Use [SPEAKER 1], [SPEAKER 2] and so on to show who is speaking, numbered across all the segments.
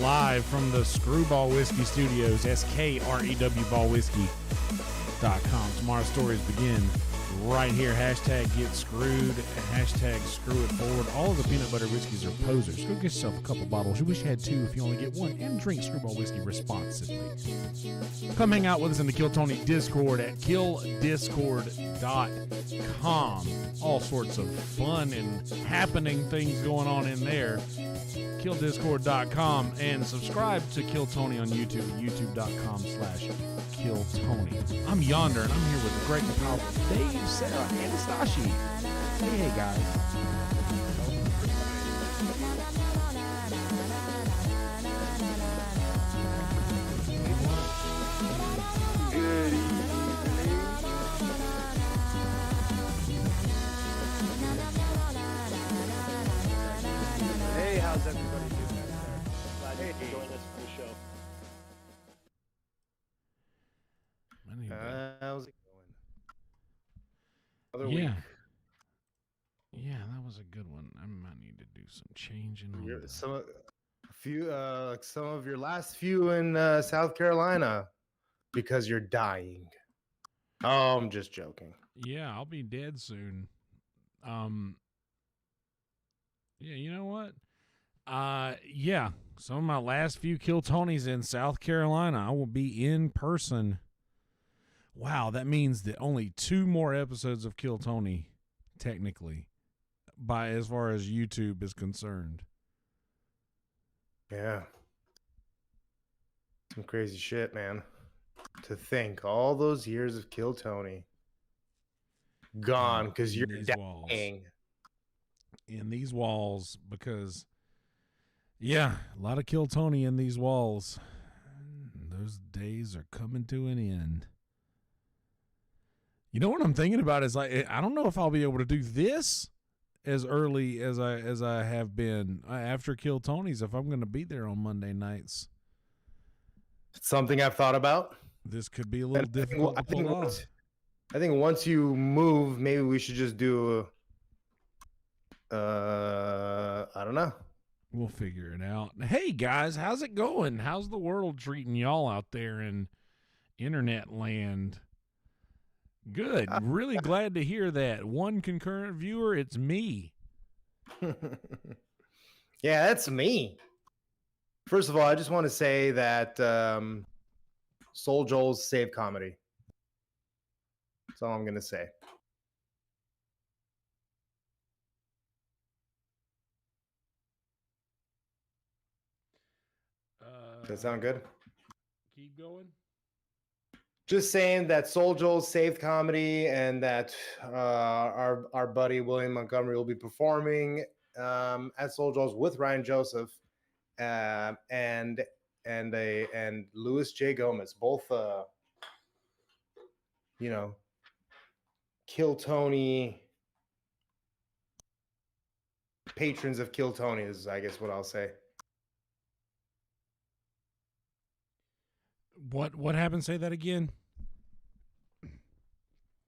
[SPEAKER 1] live from the Screwball Whiskey Studios, SKREWBallwhiskey.com. Tomorrow's stories begin right here. Hashtag get screwed, hashtag screw it forward. All of the peanut butter whiskeys are posers. Go get yourself a couple bottles. You wish you had two if you only get one, and drink Screwball Whiskey responsibly. Come hang out with us in the Kill Tony Discord at killdiscord.com. All sorts of fun and happening things going on in there. killdiscord.com, and subscribe to Kill Tony on YouTube, youtube.com/KillTony. I'm Yonder, and I'm here with the great and powerful Dave, Sarah, and Stashi. Hey, guys.
[SPEAKER 2] Good evening. Hey, how's everybody doing out there? Glad you could join us for the show. How's it going? Another week.
[SPEAKER 1] Yeah, that was a good one. I might need to do some changing.
[SPEAKER 2] Some of your last few in South Carolina because you're dying. Oh, I'm just joking.
[SPEAKER 1] Yeah, I'll be dead soon. Yeah, you know what? Yeah, some of my last few Kill Tonys in South Carolina, I will be in person. Wow, that means that only 2 more episodes of Kill Tony, technically, by as far as YouTube is concerned.
[SPEAKER 2] Yeah. Some crazy shit, man. To think all those years of Kill Tony gone because you're dying.
[SPEAKER 1] In these walls, because yeah, a lot of Kill Tony in these walls. Those days are coming to an end. You know what I'm thinking about is, like, I don't know if I'll be able to do this as early as I have been after Kill Tony's, if I'm going to be there on Monday nights.
[SPEAKER 2] It's something I've thought about.
[SPEAKER 1] This could be a little difficult to pull off.
[SPEAKER 2] I think once you move, maybe we should just do I don't know.
[SPEAKER 1] We'll figure it out. Hey, guys, how's it going? How's the world treating y'all out there in internet land? Good. Really glad to hear that. One concurrent viewer, it's me.
[SPEAKER 2] Yeah, that's me. First of all, I just want to say that Soul Joel's save comedy. That's all I'm going to say. Does that sound good?
[SPEAKER 1] Keep going.
[SPEAKER 2] Just saying that Soul Joel's saved comedy, and that our buddy William Montgomery will be performing at Soul Joel's with Ryan Joseph and Louis J Gomez, both Kill Tony patrons of Kill Tony is, I guess, what I'll say.
[SPEAKER 1] What happened? Say that again.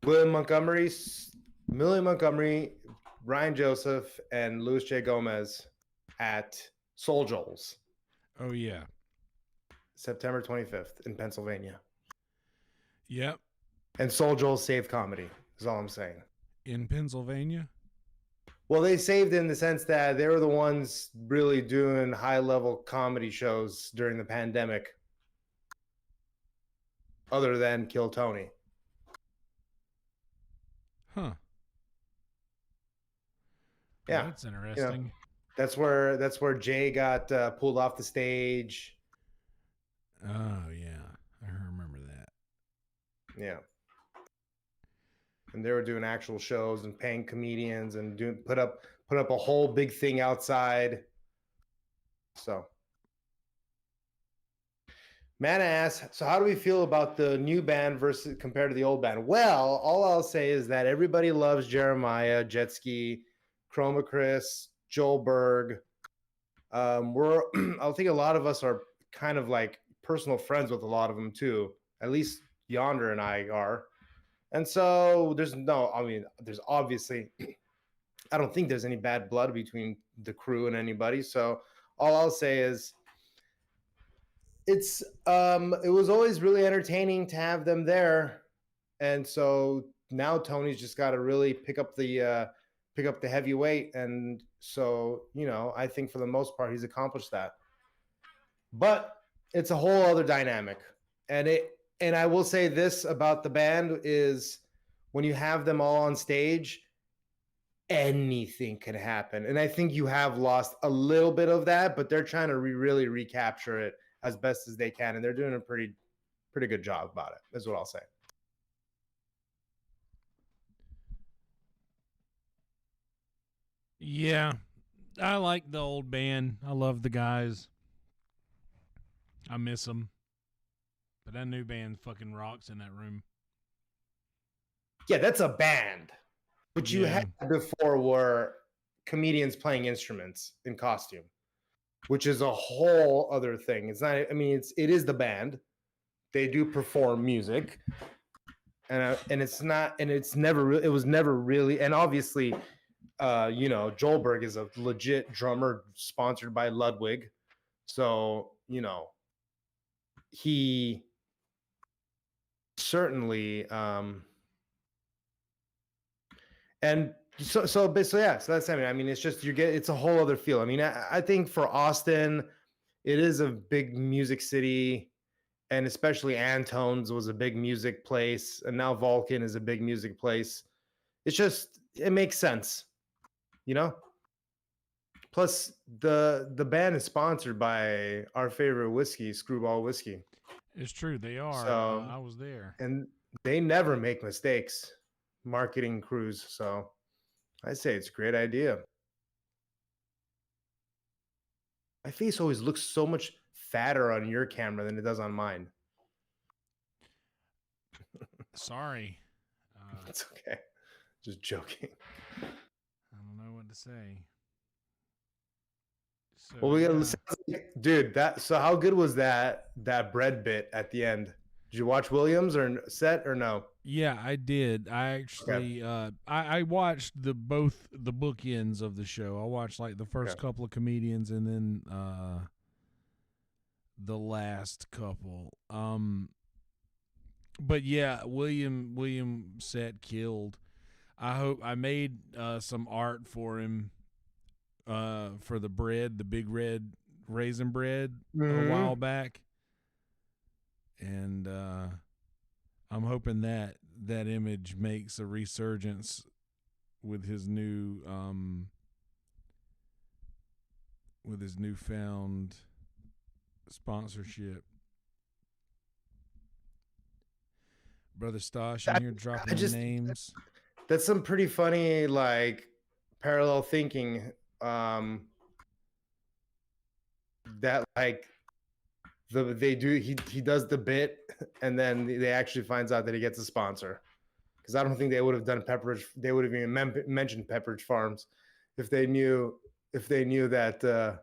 [SPEAKER 2] William Montgomery, Ryan Joseph, and Louis J Gomez at Soul Joel's.
[SPEAKER 1] Oh yeah,
[SPEAKER 2] September 25th in Pennsylvania.
[SPEAKER 1] Yep.
[SPEAKER 2] And Soul Joel's saved comedy is all I'm saying.
[SPEAKER 1] In Pennsylvania?
[SPEAKER 2] Well, they saved in the sense that they were the ones really doing high-level comedy shows during the pandemic, other than Kill Tony.
[SPEAKER 1] Huh.
[SPEAKER 2] Yeah.
[SPEAKER 1] That's interesting.
[SPEAKER 2] You know, that's where Jay got pulled off the stage.
[SPEAKER 1] Oh yeah, I remember that.
[SPEAKER 2] Yeah. And they were doing actual shows and paying comedians and put up a whole big thing outside. So, Man asks, so how do we feel about the new band versus compared to the old band? Well, all I'll say is that everybody loves Jeremiah, Jetski, Chroma Chris, Joel Berg. I think a lot of us are kind of like personal friends with a lot of them too. At least Yonder and I are. And so there's obviously, I don't think there's any bad blood between the crew and anybody. So all I'll say is, it was always really entertaining to have them there, and so now Tony's just got to really pick up the heavyweight, and so I think for the most part he's accomplished that. But it's a whole other dynamic, and I will say this about the band is when you have them all on stage, anything can happen, and I think you have lost a little bit of that, but they're trying to really recapture it as best as they can, and they're doing a pretty good job about it, is what I'll say.
[SPEAKER 1] Yeah, I like the old band. I love the guys. I miss them. But that new band fucking rocks in that room.
[SPEAKER 2] Yeah, that's a band. What you had before were comedians playing instruments in costume, which is a whole other thing. It's not, I mean, it is the band. They do perform music. And it's not, and it was never really, and obviously, Joelberg is a legit drummer sponsored by Ludwig. So, he certainly, and so basically, yeah, so that's, I mean, it's just, it's a whole other feel. I mean, I think for Austin, it is a big music city, and especially Antone's was a big music place, and now Vulcan is a big music place. It's just, it makes sense, Plus, the band is sponsored by our favorite whiskey, Screwball Whiskey.
[SPEAKER 1] It's true, they are. So, I was there,
[SPEAKER 2] and they never make mistakes, marketing crews. So, I say it's a great idea. My face always looks so much fatter on your camera than it does on mine.
[SPEAKER 1] Sorry.
[SPEAKER 2] It's okay. Just joking.
[SPEAKER 1] I don't know what to say. So,
[SPEAKER 2] well, we gotta, dude. So how good was that bread bit at the end? Did you watch Williams or set or no?
[SPEAKER 1] Yeah, I did. I actually, I watched both the bookends of the show. I watched like the first couple of comedians and then the last couple. But yeah, William set killed. I made some art for him. For the bread, the big red raisin bread a while back, and I'm hoping that image makes a resurgence with his newfound sponsorship. Brother Stosh in here dropping names.
[SPEAKER 2] That's some pretty funny, like, parallel thinking. That, like, he does the bit, and then they actually finds out that he gets a sponsor, because I don't think they would have done Pepperidge. They would have even mentioned Pepperidge Farms if they knew that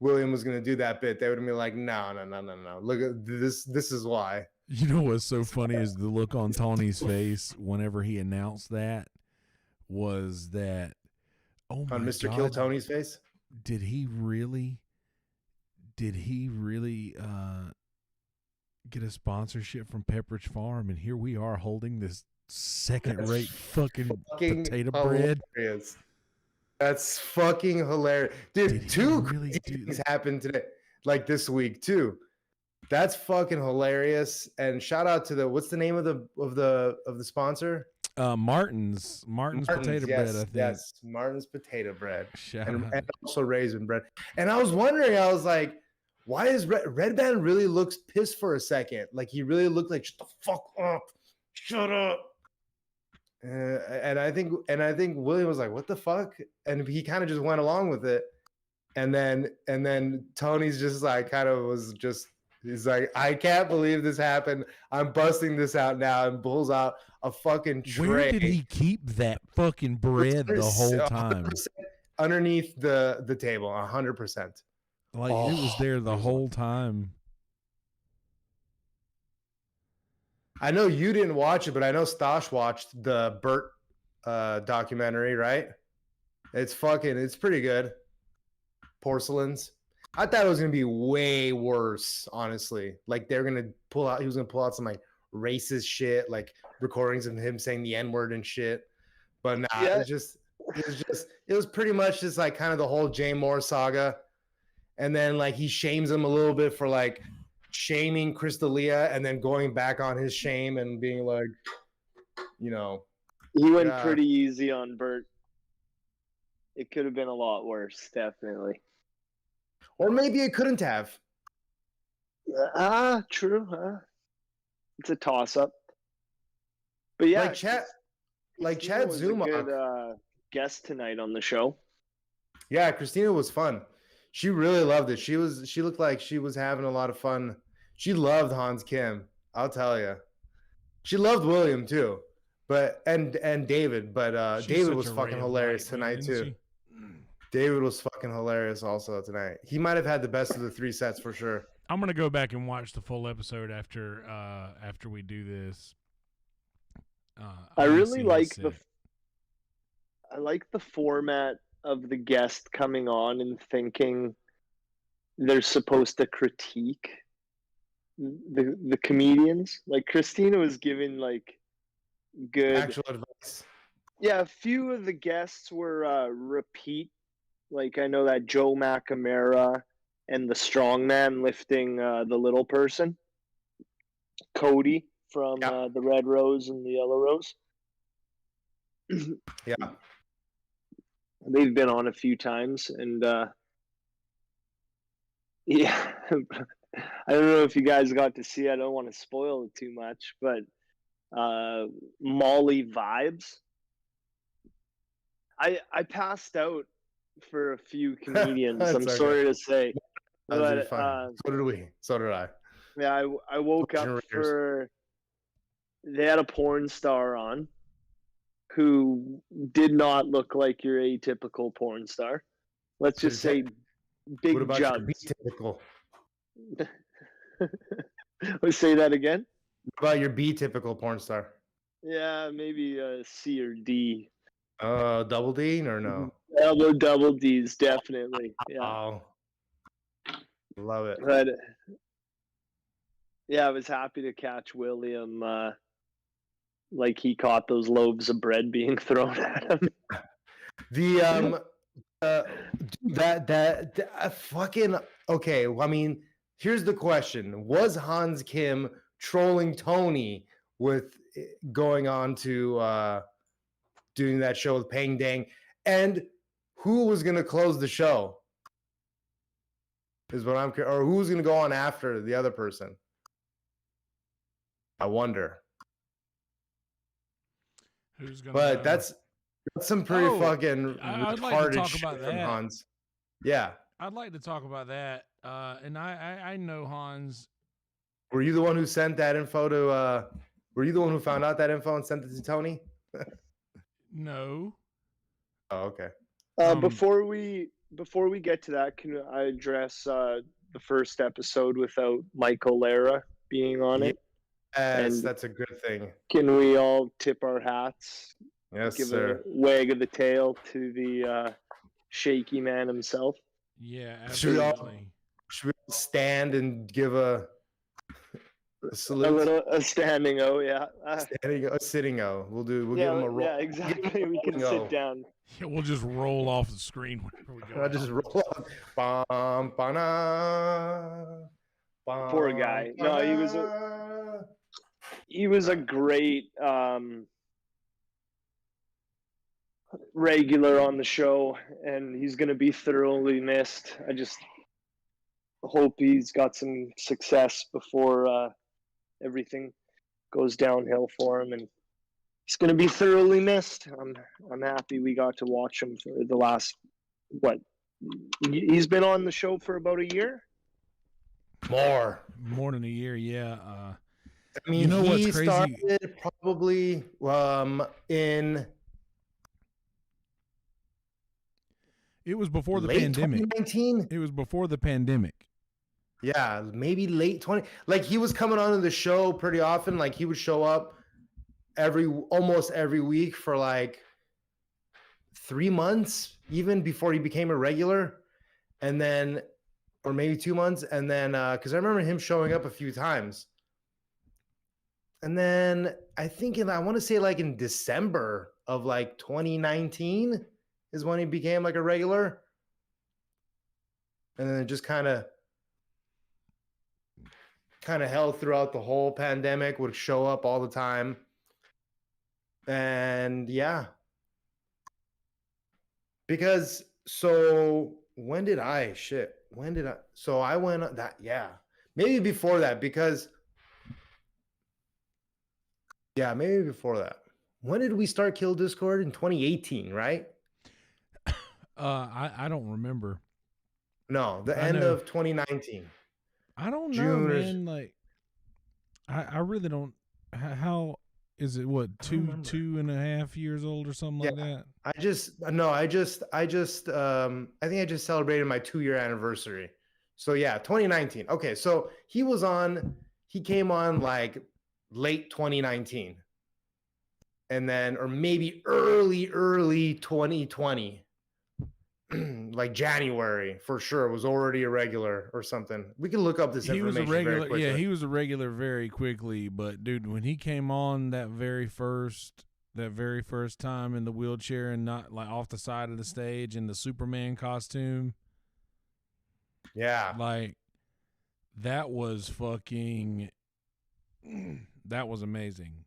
[SPEAKER 2] William was going to do that bit. They would have been like, no. Look at this. This is why.
[SPEAKER 1] You know what's so funny is the look on Tony's face whenever he announced that was that. Oh my
[SPEAKER 2] on Mr.
[SPEAKER 1] God.
[SPEAKER 2] Kill Tony's face?
[SPEAKER 1] Did he really get a sponsorship from Pepperidge Farm? And here we are holding this second-rate fucking potato bread.
[SPEAKER 2] That's fucking hilarious. Dude, two crazy things happened today, like this week too. That's fucking hilarious. And shout out to what's the name of the sponsor?
[SPEAKER 1] Martin's potato bread, I think.
[SPEAKER 2] Yes, Martin's potato bread. And also raisin bread. And I was wondering, I was like, why is Red Band really looks pissed for a second? Like, he really looked like, shut the fuck up. Shut up. And I think William was like, what the fuck? And he kind of just went along with it. And then Tony's just like, he's like, I can't believe this happened. I'm busting this out now, and pulls out a fucking tray.
[SPEAKER 1] Where did he keep that fucking bread the whole time?
[SPEAKER 2] Underneath the table, 100%.
[SPEAKER 1] Like, it was there the whole time.
[SPEAKER 2] I know you didn't watch it, but I know Stosh watched the Burt documentary, right? It's pretty good. Porcelains. I thought it was gonna be way worse, honestly. Like he was gonna pull out some like racist shit, like recordings of him saying the N-word and shit. But nah,
[SPEAKER 3] Yeah.
[SPEAKER 2] it was pretty much just like kind of the whole Jay Moore saga. And then like he shames him a little bit for like shaming Crystalia and then going back on his shame and being like, you know.
[SPEAKER 3] He went pretty easy on Bert. It could have been a lot worse, definitely.
[SPEAKER 2] Or maybe it couldn't have.
[SPEAKER 3] True. It's a toss-up. But yeah,
[SPEAKER 2] Chad Zuma,
[SPEAKER 3] a good guest tonight on the show.
[SPEAKER 2] Yeah, Christina was fun. She really loved it. She looked like she was having a lot of fun. She loved Hans Kim. I'll tell you. She loved William too, and David. But David was fucking hilarious tonight too. David was fucking hilarious also tonight. He might have had the best of the 3 sets for sure.
[SPEAKER 1] I'm gonna go back and watch the full episode after we do this.
[SPEAKER 3] I really like the format of the guest coming on and thinking they're supposed to critique the comedians. Like Christina was giving like good
[SPEAKER 2] actual advice.
[SPEAKER 3] Yeah, a few of the guests were repeat. Like I know that Joe McNamara and the strongman lifting the little person, Cody from the Red Rose and the Yellow Rose.
[SPEAKER 2] Yeah.
[SPEAKER 3] They've been on a few times, and yeah, I don't know if you guys got to see. I don't want to spoil it too much, but Molly Vibes. I passed out for a few comedians. I'm sorry to say, but
[SPEAKER 2] so did I.
[SPEAKER 3] Yeah, I woke up for. They had a porn star on who did not look like your atypical porn star. Let's just say big jugs.
[SPEAKER 2] Typical.
[SPEAKER 3] Let's say that again.
[SPEAKER 2] What about your B-typical porn star?
[SPEAKER 3] Yeah, maybe a C or D.
[SPEAKER 2] Double D or no?
[SPEAKER 3] Double D's, definitely. Yeah.
[SPEAKER 2] Oh, love it.
[SPEAKER 3] But yeah, I was happy to catch William. Like he caught those loaves of bread being thrown at him.
[SPEAKER 2] Fucking okay. I mean, here's the question: was Hans Kim trolling Tony with going on to doing that show with Pang Dang? And who was going to close the show? Is what I'm or who's going to go on after the other person? I wonder.
[SPEAKER 1] Who's gonna?
[SPEAKER 2] But that's some pretty fucking
[SPEAKER 1] I'd like to talk about that.
[SPEAKER 2] Hans. Yeah,
[SPEAKER 1] I'd like to talk about that. And I know Hans.
[SPEAKER 2] Were you the one who sent that info to? Were you the one who found out that info and sent it to Tony?
[SPEAKER 1] No.
[SPEAKER 2] Oh, okay.
[SPEAKER 3] Before we get to that, can I address the first episode without Michael Lara being on it?
[SPEAKER 2] Yes, that's a good thing.
[SPEAKER 3] Can we all tip our hats?
[SPEAKER 2] Yes,
[SPEAKER 3] give
[SPEAKER 2] sir.
[SPEAKER 3] a wag of the tail to the shaky man himself.
[SPEAKER 1] Yeah, absolutely.
[SPEAKER 2] Should we all stand and give a salute?
[SPEAKER 3] A standing O, yeah.
[SPEAKER 2] A sitting O. We'll give him a roll.
[SPEAKER 3] Yeah, exactly. We can sit down.
[SPEAKER 1] Yeah, we'll just roll off the screen whenever we go.
[SPEAKER 2] I'll just roll off. Bum, ba-na, bum,
[SPEAKER 3] poor guy. No, he was a great regular on the show, and he's going to be thoroughly missed. I just hope he's got some success before everything goes downhill for him, and he's going to be thoroughly missed. I'm happy we got to watch him for the last he's been on the show for about a year.
[SPEAKER 2] More
[SPEAKER 1] than a year, yeah.
[SPEAKER 2] I mean, he started probably in.
[SPEAKER 1] It was before the
[SPEAKER 2] late
[SPEAKER 1] pandemic.
[SPEAKER 2] 2019.
[SPEAKER 1] It was before the pandemic.
[SPEAKER 2] Yeah, maybe late 20. Like he was coming onto the show pretty often. Like he would show up almost every week for like 3 months, even before he became a regular. And then or maybe 2 months. And then, because I remember him showing up a few times. And then I think I want to say like in December of like 2019 is when he became like a regular. And then it just kind of held throughout the whole pandemic, would show up all the time. And yeah. Because so when did I so I went that, yeah, maybe before that, because maybe before that. When did we start Kill Discord? In 2018, right?
[SPEAKER 1] I don't remember.
[SPEAKER 2] No, the end of 2019.
[SPEAKER 1] I don't know,
[SPEAKER 2] June
[SPEAKER 1] man. Like, I really don't. How is it? What, 2.5 years old or something like that?
[SPEAKER 2] I think I just celebrated my 2-year anniversary. So yeah, 2019. Okay, so he came on like late 2019. And then, or maybe early 2020. Like January for sure, was already a regular or something. We can look up this information. He was a regular, very quickly.
[SPEAKER 1] Yeah, he was a regular very quickly. But dude, when he came on that very first time in the wheelchair and not like off the side of the stage in the Superman costume, like that was amazing.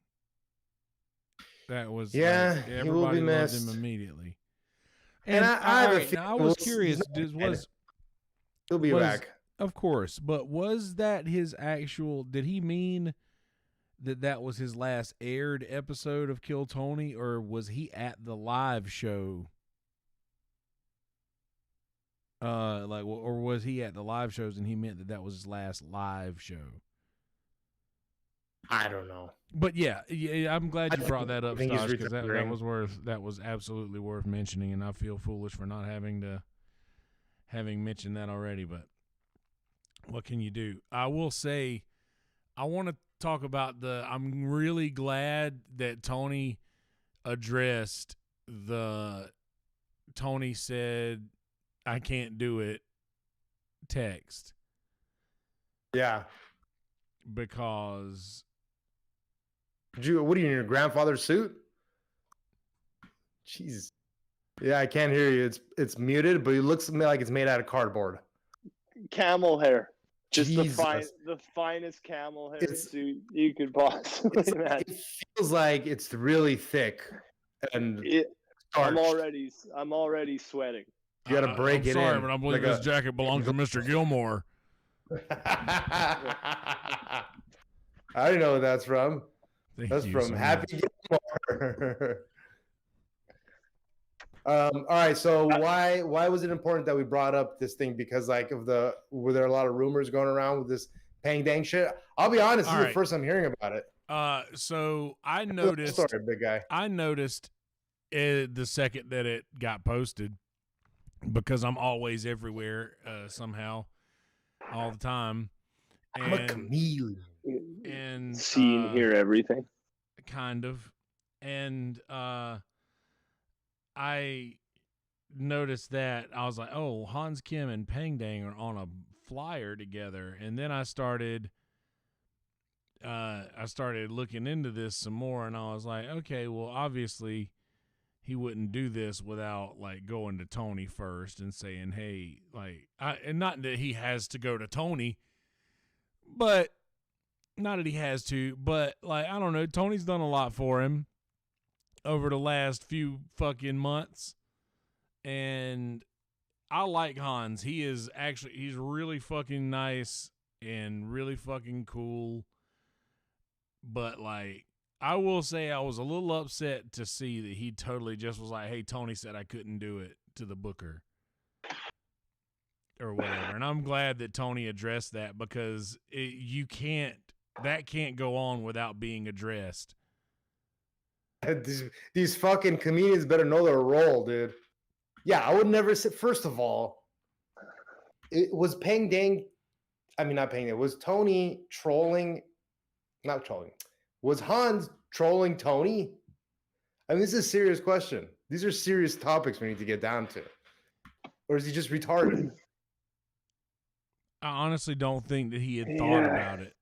[SPEAKER 1] That was like, everybody loved him immediately. And I was curious.
[SPEAKER 2] He'll be back,
[SPEAKER 1] of course. But was that his actual? Did he mean that was his last aired episode of Kill Tony, or was he at the live show? Or was he at the live shows and he meant that was his last live show?
[SPEAKER 2] I don't know.
[SPEAKER 1] But yeah, I'm glad you brought that up, Stosh, because that was absolutely worth mentioning, and I feel foolish for not having mentioned that already. But what can you do? I will say, I want to talk about I'm really glad that Tony addressed Tony said, "I can't do it" text.
[SPEAKER 2] Yeah,
[SPEAKER 1] because.
[SPEAKER 2] What are you in your grandfather's suit? Jesus. Yeah, I can't hear you. It's muted, but it looks like it's made out of cardboard.
[SPEAKER 3] Camel hair. Just the finest camel hair suit you could possibly imagine.
[SPEAKER 2] It feels like it's really thick, and
[SPEAKER 3] I'm already sweating.
[SPEAKER 2] You got to break it in.
[SPEAKER 1] Sorry, but I believe this jacket belongs to Mr. Gilmore.
[SPEAKER 2] I already know what that's from. That's from Happy Gilmore. All right, so why was it important that we brought up this thing? Because were there a lot of rumors going around with this Pang Dang shit? I'll be honest, this is the first I'm hearing about it.
[SPEAKER 1] So I noticed.
[SPEAKER 2] Sorry, big guy.
[SPEAKER 1] I noticed the second that it got posted, because I'm always everywhere somehow, all the time.
[SPEAKER 2] I'm a chameleon.
[SPEAKER 1] And
[SPEAKER 3] see and hear everything.
[SPEAKER 1] Kind of. And I noticed that. I was like, oh, Hans Kim and Pang Dang are on a flyer together. And then I started looking into this some more, and I was like, okay, well, obviously he wouldn't do this without like going to Tony first and saying, hey, like, and not that he has to go to Tony, but not that he has to, but like, I don't know. Tony's done a lot for him over the last few fucking months. And I like Hans. He's really fucking nice and really fucking cool. But like, I will say I was a little upset to see that he totally just was like, hey, Tony said I couldn't do it to the booker or whatever. And I'm glad that Tony addressed that, because that can't go on without being addressed.
[SPEAKER 2] These fucking comedians better know their role, dude. Yeah, I would never say. First of all, it was Pang Dang. I mean, not Pang Dang. Was Tony trolling? Not trolling. Was Hans trolling Tony? I mean, this is a serious question. These are serious topics we need to get down to. Or is he just retarded?
[SPEAKER 1] I honestly don't think that he had thought about it.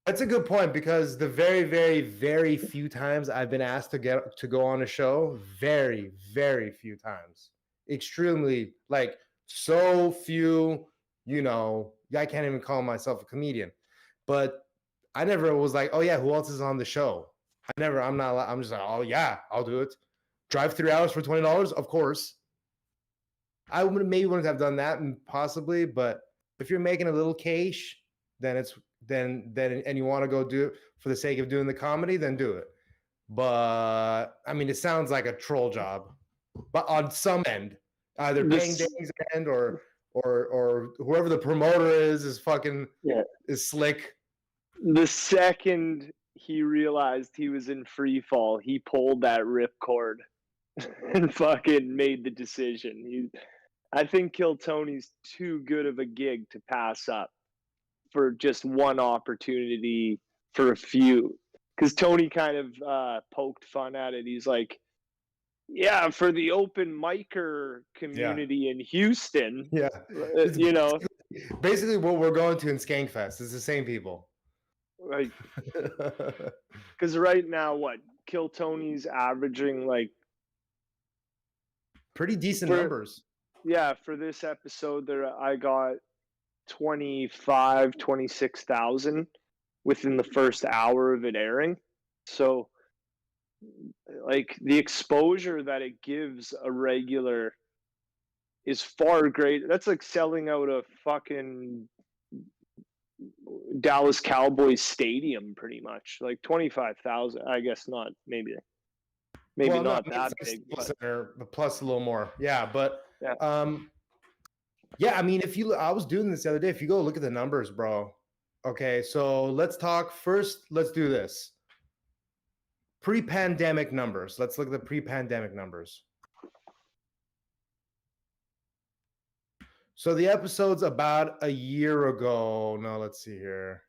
[SPEAKER 2] That's a good point, because the very, very, very few times I've been asked to go on a show, very, very few times, extremely, like, so few. I can't even call myself a comedian, but I never was like, oh yeah, who else is on the show? I'm just like, oh yeah, I'll do it. Drive 3 hours for $20, of course. I wouldn't have done that, possibly, but if you're making a little cash, then and you want to go do it for the sake of doing the comedy, then do it. But I mean, it sounds like a troll job, but on some end, either paying Dane's end or whoever the promoter is fucking is slick.
[SPEAKER 3] The second he realized he was in free fall, he pulled that ripcord and fucking made the decision. I think Kill Tony's too good of a gig to pass up for just one opportunity for a few. Because Tony kind of poked fun at it. He's like, yeah, for the open micer community in Houston.
[SPEAKER 2] Yeah. Basically what we're going to in Skankfest is the same people.
[SPEAKER 3] Like, because right now, what Kill Tony's averaging like
[SPEAKER 2] pretty decent numbers.
[SPEAKER 3] Yeah, for this episode, I got 26,000 within the first hour of it airing. So, like, the exposure that it gives a regular is far greater. That's like selling out a fucking Dallas Cowboys stadium, pretty much. Like 25,000. I guess not. Maybe not that big.
[SPEAKER 2] But plus a little more. Yeah, but
[SPEAKER 3] yeah.
[SPEAKER 2] I mean, I was doing this the other day. If you go look at the numbers, bro. Okay, so let's talk first. Let's do this. Pre-pandemic numbers. Let's look at the pre-pandemic numbers. So the episode's about a year ago. No, let's see here.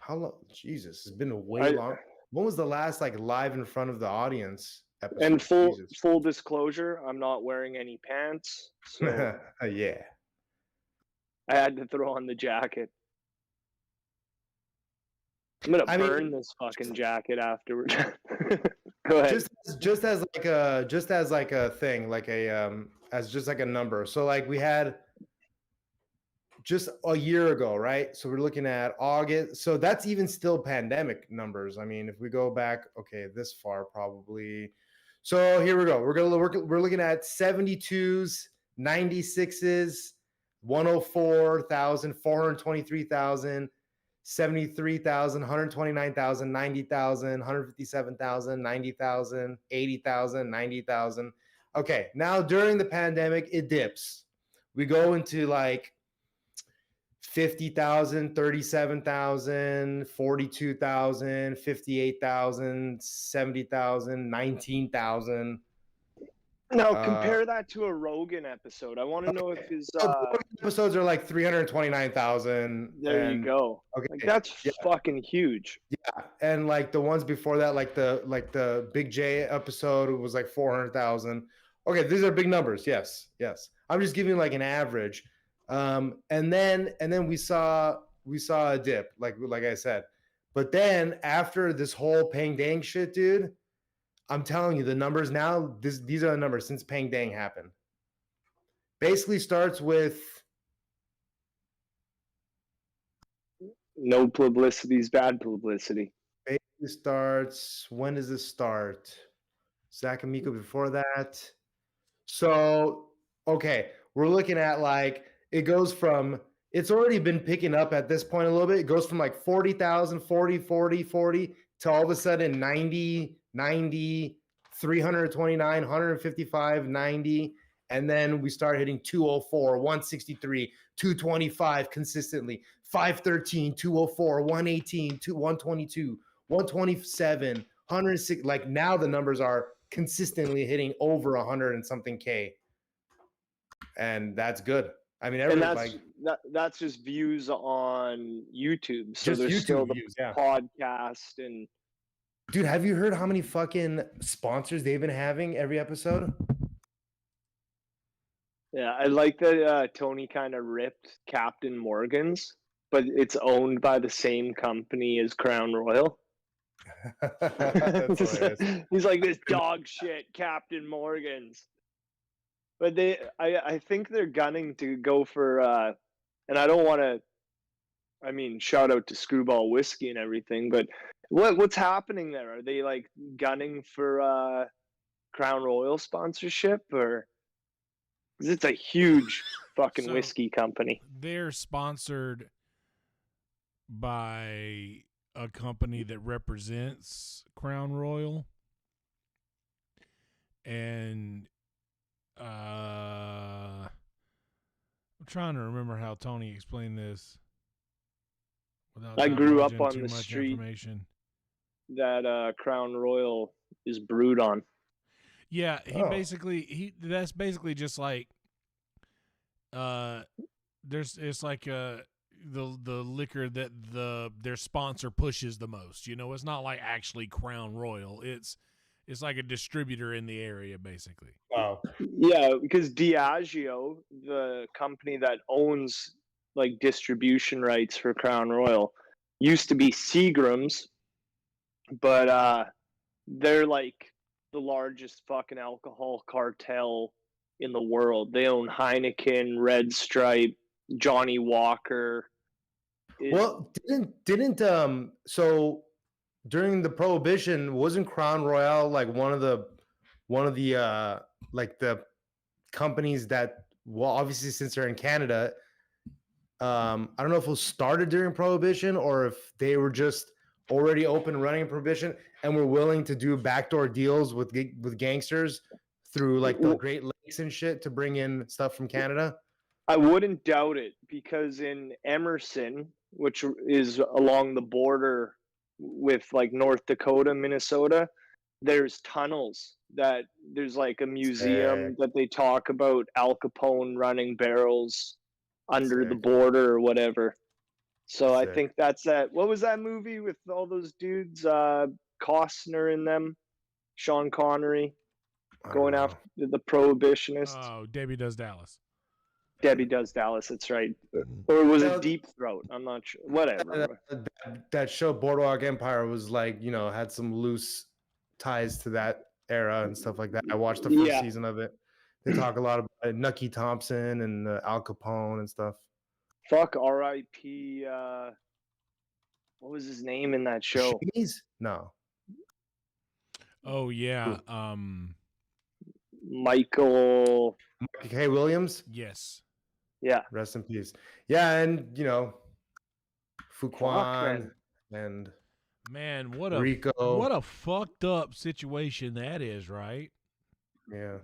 [SPEAKER 2] How long? Jesus, it's been way long. When was the last like live in front of the audience episode?
[SPEAKER 3] And full disclosure, I'm not wearing any pants. So
[SPEAKER 2] yeah.
[SPEAKER 3] I had to throw on the jacket. I'm gonna burn this fucking jacket afterwards. Go ahead.
[SPEAKER 2] Just as like a thing, like as just like a number. So like we had just a year ago, right? So we're looking at August. So that's even still pandemic numbers. I mean, if we go back, this far probably. So here we go. We're looking at 72s, 96s, 104,000, 423,000, 73,000, 129,000, 90,000, 157,000, 90,000, 80,000, 90,000. Okay, now during the pandemic, it dips. We go into like 50,000, 37,000, 42,000, 58,000, 70,000, 19,000.
[SPEAKER 3] Now compare that to a Rogan episode. I want to know if his
[SPEAKER 2] episodes are like 329,000.
[SPEAKER 3] There you go. Okay, like, that's fucking huge.
[SPEAKER 2] Yeah, and like the ones before that, like the Big J episode, it was like 400,000. Okay, these are big numbers. Yes. I'm just giving like an average. And then we saw a dip, like I said. But then after this whole Pang Dang shit, dude, I'm telling you, the numbers now, these are the numbers since Pang Dang happened. Basically starts with
[SPEAKER 3] no publicity is bad publicity.
[SPEAKER 2] Basically starts, when does this start? Zach and Miko before that. So, okay, we're looking at like, it goes from, it's already been picking up at this point a little bit. It goes from like 40,000, 40, to all of a sudden 90, 329, 155, 90. And then we start hitting 204, 163, 225 consistently, 513, 204, 118, 122, 127, 106. Like now the numbers are consistently hitting over 100 and something K. And that's good. I mean,
[SPEAKER 3] that's just views on YouTube. So
[SPEAKER 2] just
[SPEAKER 3] there's
[SPEAKER 2] YouTube
[SPEAKER 3] still the
[SPEAKER 2] views, yeah.
[SPEAKER 3] podcast and.
[SPEAKER 2] Dude, have you heard how many fucking sponsors they've been having every episode?
[SPEAKER 3] Yeah, I like that Tony kind of ripped Captain Morgan's, but it's owned by the same company as Crown Royal.
[SPEAKER 2] That's hilarious.
[SPEAKER 3] He's like, this dog shit Captain Morgan's. But I think they're gunning to go for, and I don't want to, I mean, shout out to Screwball Whiskey and everything, but what's happening there? Are they like gunning for Crown Royal sponsorship, or? 'Cause it's a huge fucking whiskey company.
[SPEAKER 1] They're sponsored by a company that represents Crown Royal, and I'm trying to remember how Tony explained this.
[SPEAKER 3] I grew up on
[SPEAKER 1] too
[SPEAKER 3] the
[SPEAKER 1] much
[SPEAKER 3] street
[SPEAKER 1] information.
[SPEAKER 3] that Crown Royal is brewed on.
[SPEAKER 1] Yeah, that's basically just like it's like the liquor that their sponsor pushes the most. You know, it's not like actually Crown Royal. It's like a distributor in the area, basically.
[SPEAKER 2] Wow.
[SPEAKER 3] Yeah, because Diageo, the company that owns like distribution rights for Crown Royal, used to be Seagram's, but they're like the largest fucking alcohol cartel in the world. They own Heineken, Red Stripe, Johnny Walker.
[SPEAKER 2] Well, didn't so during the Prohibition, wasn't Crown Royal like one of the like the companies that, well, obviously since they're in Canada, I don't know if it was started during Prohibition or if they were just already open running in Prohibition and were willing to do backdoor deals with gangsters through like the Great Lakes and shit to bring in stuff from Canada.
[SPEAKER 3] I wouldn't doubt it, because in Emerson, which is along the border with like North Dakota, Minnesota, there's tunnels that there's like a museum that they talk about Al Capone running barrels under the border or whatever. So I think that's that. What was that movie with all those dudes? Costner in them, Sean Connery, going after the prohibitionists.
[SPEAKER 1] Oh, Debbie Does Dallas.
[SPEAKER 3] Debbie Does Dallas. That's right. Or was it Deep Throat? I'm not sure. Whatever.
[SPEAKER 2] That show Boardwalk Empire was like, you know, had some loose ties to that era and stuff like that. I watched the first season of it. They talk a lot about Nucky Thompson and Al Capone and stuff.
[SPEAKER 3] Fuck R.I.P. What was his name in that show?
[SPEAKER 2] No.
[SPEAKER 1] Oh yeah.
[SPEAKER 3] Michael
[SPEAKER 2] K. Williams?
[SPEAKER 1] Yes.
[SPEAKER 3] Yeah.
[SPEAKER 2] Rest in peace. Yeah, and you know, Fuquan and
[SPEAKER 1] man, what a fucked up situation that is, right?
[SPEAKER 2] Yeah.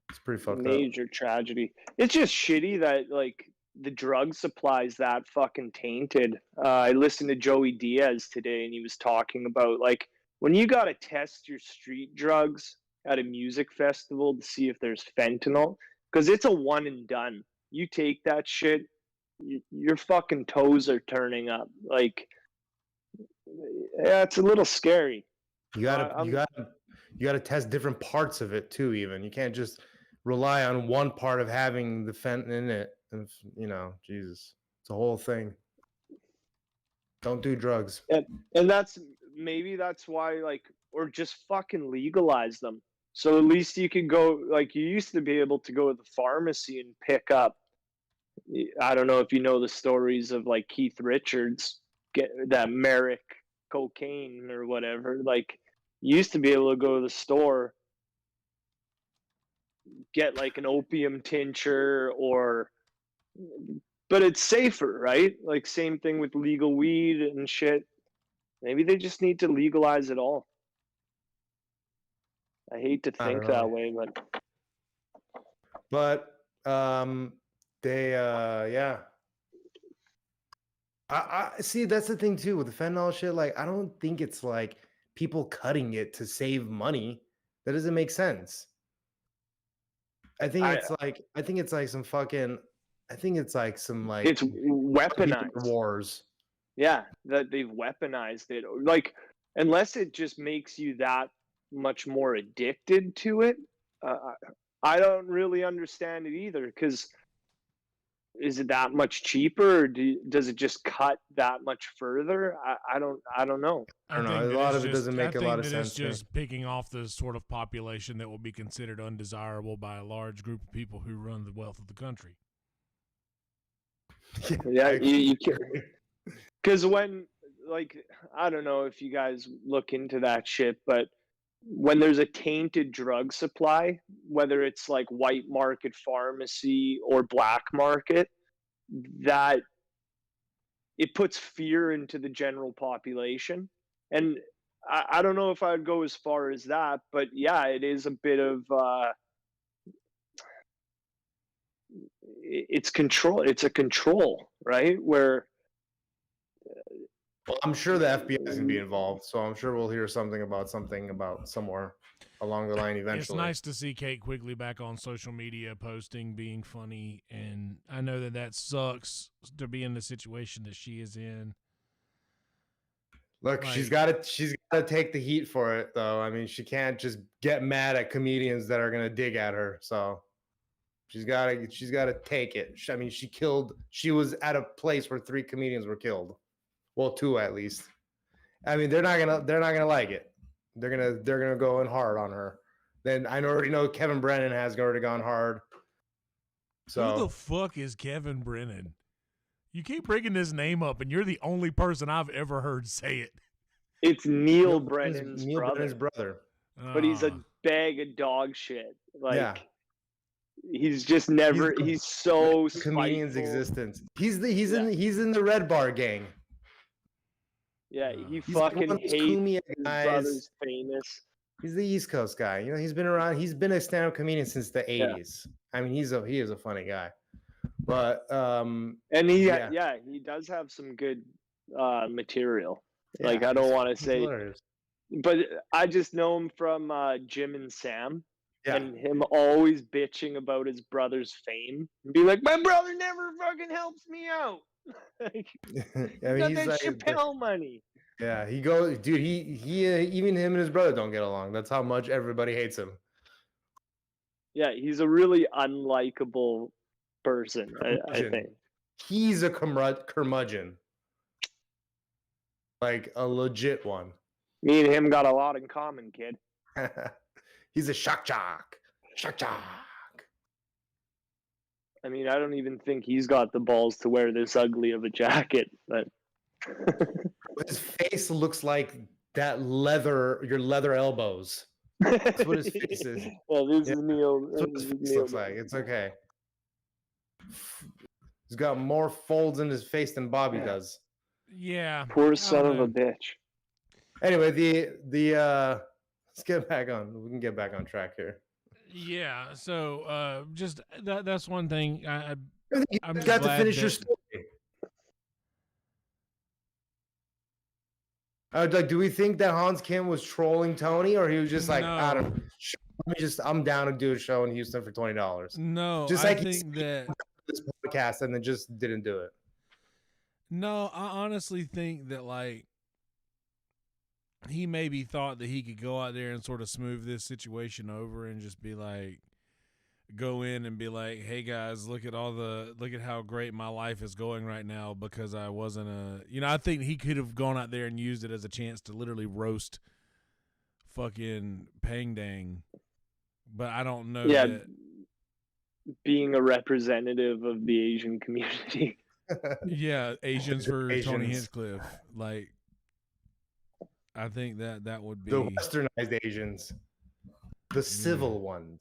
[SPEAKER 2] It's pretty fucked up.
[SPEAKER 3] Major tragedy. It's just shitty that like the drug supply's that fucking tainted. I listened to Joey Diaz today, and he was talking about like when you got to test your street drugs at a music festival to see if there's fentanyl, because it's a one and done. You take that shit, your fucking toes are turning up. Like, yeah, it's a little scary.
[SPEAKER 2] You gotta test different parts of it too. Even you can't just rely on one part of having the fentanyl in it. And you know, Jesus, it's a whole thing. Don't do drugs.
[SPEAKER 3] And that's why, like, or just fucking legalize them. So at least you can go, like, you used to be able to go to the pharmacy and pick up. I don't know if you know the stories of like Keith Richards, get that Merrick cocaine or whatever. Like, you used to be able to go to the store, get like an opium tincture, but it's safer, right? Like, same thing with legal weed and shit. Maybe they just need to legalize it all. I hate to think that way,
[SPEAKER 2] but yeah. I see, that's the thing too with the fentanyl shit. Like, I don't think it's like people cutting it to save money. That doesn't make sense. I think it's like some fucking. I think it's like some like
[SPEAKER 3] it's weaponized
[SPEAKER 2] wars.
[SPEAKER 3] Yeah, that they've weaponized it. Like, unless it just makes you that much more addicted to it, I don't really understand it either, because is it that much cheaper, or does it just cut that much further? I don't know.
[SPEAKER 2] I don't know. A lot of it doesn't make a lot of sense
[SPEAKER 1] It's
[SPEAKER 2] to me.
[SPEAKER 1] just picking off the sort of population that will be considered undesirable by a large group of people who run the wealth of the country.
[SPEAKER 3] Yeah, you can't. Because when, like, I don't know if you guys look into that shit, but when there's a tainted drug supply, whether it's like white market pharmacy or black market, that it puts fear into the general population. And I don't know if I'd go as far as that, but yeah, it is a bit of it's control. It's a control, right? Where
[SPEAKER 2] Well, I'm sure the FBI is going to be involved, so I'm sure we'll hear something about somewhere along the line eventually.
[SPEAKER 1] It's nice to see Kate Quigley back on social media posting, being funny, and I know that sucks to be in the situation that she is in.
[SPEAKER 2] Look, she's got to take the heat for it, though. I mean, she can't just get mad at comedians that are going to dig at her. So she's got to take it. I mean, she was at a place where 3 comedians were killed. Well, 2 at least. I mean, they're not gonna like it. They're gonna go in hard on her. Then I already know Kevin Brennan has already gone hard. So
[SPEAKER 1] who the fuck is Kevin Brennan? You keep bringing this name up, and you're the only person I've ever heard say it.
[SPEAKER 3] It's Neil Brennan's
[SPEAKER 2] brother.
[SPEAKER 3] But he's a bag of dog shit. He's just never. He's so
[SPEAKER 2] comedian's
[SPEAKER 3] spiteful.
[SPEAKER 2] Existence. He's in the Red Bar gang.
[SPEAKER 3] Yeah, he fucking hates his brother's famous.
[SPEAKER 2] He's the East Coast guy. You know, he's been around. He's been a stand-up comedian since the 80s. I mean, he is a funny guy. But
[SPEAKER 3] and he does have some good material.
[SPEAKER 2] Yeah,
[SPEAKER 3] like, I don't want to say,
[SPEAKER 2] hilarious.
[SPEAKER 3] But I just know him from Jim and Sam.
[SPEAKER 2] Yeah.
[SPEAKER 3] And him always bitching about his brother's fame and be like, my brother never fucking helps me out. Like,
[SPEAKER 2] I mean,
[SPEAKER 3] he's got that Chappelle money.
[SPEAKER 2] Yeah, he goes, dude. He even him and his brother don't get along. That's how much everybody hates him.
[SPEAKER 3] Yeah, he's a really unlikable person. I think
[SPEAKER 2] he's a curmudgeon, like a legit one.
[SPEAKER 3] Me and him got a lot in common, kid.
[SPEAKER 2] He's a shock jock. Shock jock.
[SPEAKER 3] I mean, I don't even think he's got the balls to wear this ugly of a jacket, but
[SPEAKER 2] his face looks like that your leather elbows. That's what his face is.
[SPEAKER 3] Well, this is Neil.
[SPEAKER 2] That's what his face looks like. It's okay. He's got more folds in his face than Bobby does.
[SPEAKER 1] Yeah.
[SPEAKER 3] Poor son of a bitch.
[SPEAKER 2] Anyway, let's get back on. We can get back on track here.
[SPEAKER 1] Yeah, so just that's one thing. I'm
[SPEAKER 2] got to finish your story. Do we think that Hans Kim was trolling Tony, or he was just like,
[SPEAKER 1] no.
[SPEAKER 2] I don't know, I'm down to do a show in Houston for $20?
[SPEAKER 1] No,
[SPEAKER 2] just
[SPEAKER 1] I
[SPEAKER 2] like
[SPEAKER 1] think that
[SPEAKER 2] this podcast and then just didn't do it.
[SPEAKER 1] No, I honestly think that, like, he maybe thought that he could go out there and sort of smooth this situation over and just be like, go in and be like, hey guys, look at how great my life is going right now because I wasn't I think he could have gone out there and used it as a chance to literally roast fucking Pang Dang. But I don't know.
[SPEAKER 3] Yeah, being a representative of the Asian community.
[SPEAKER 1] Yeah, Asians for Tony Hinchcliffe. Like, I think that would be
[SPEAKER 2] the westernized Asians, the civil ones.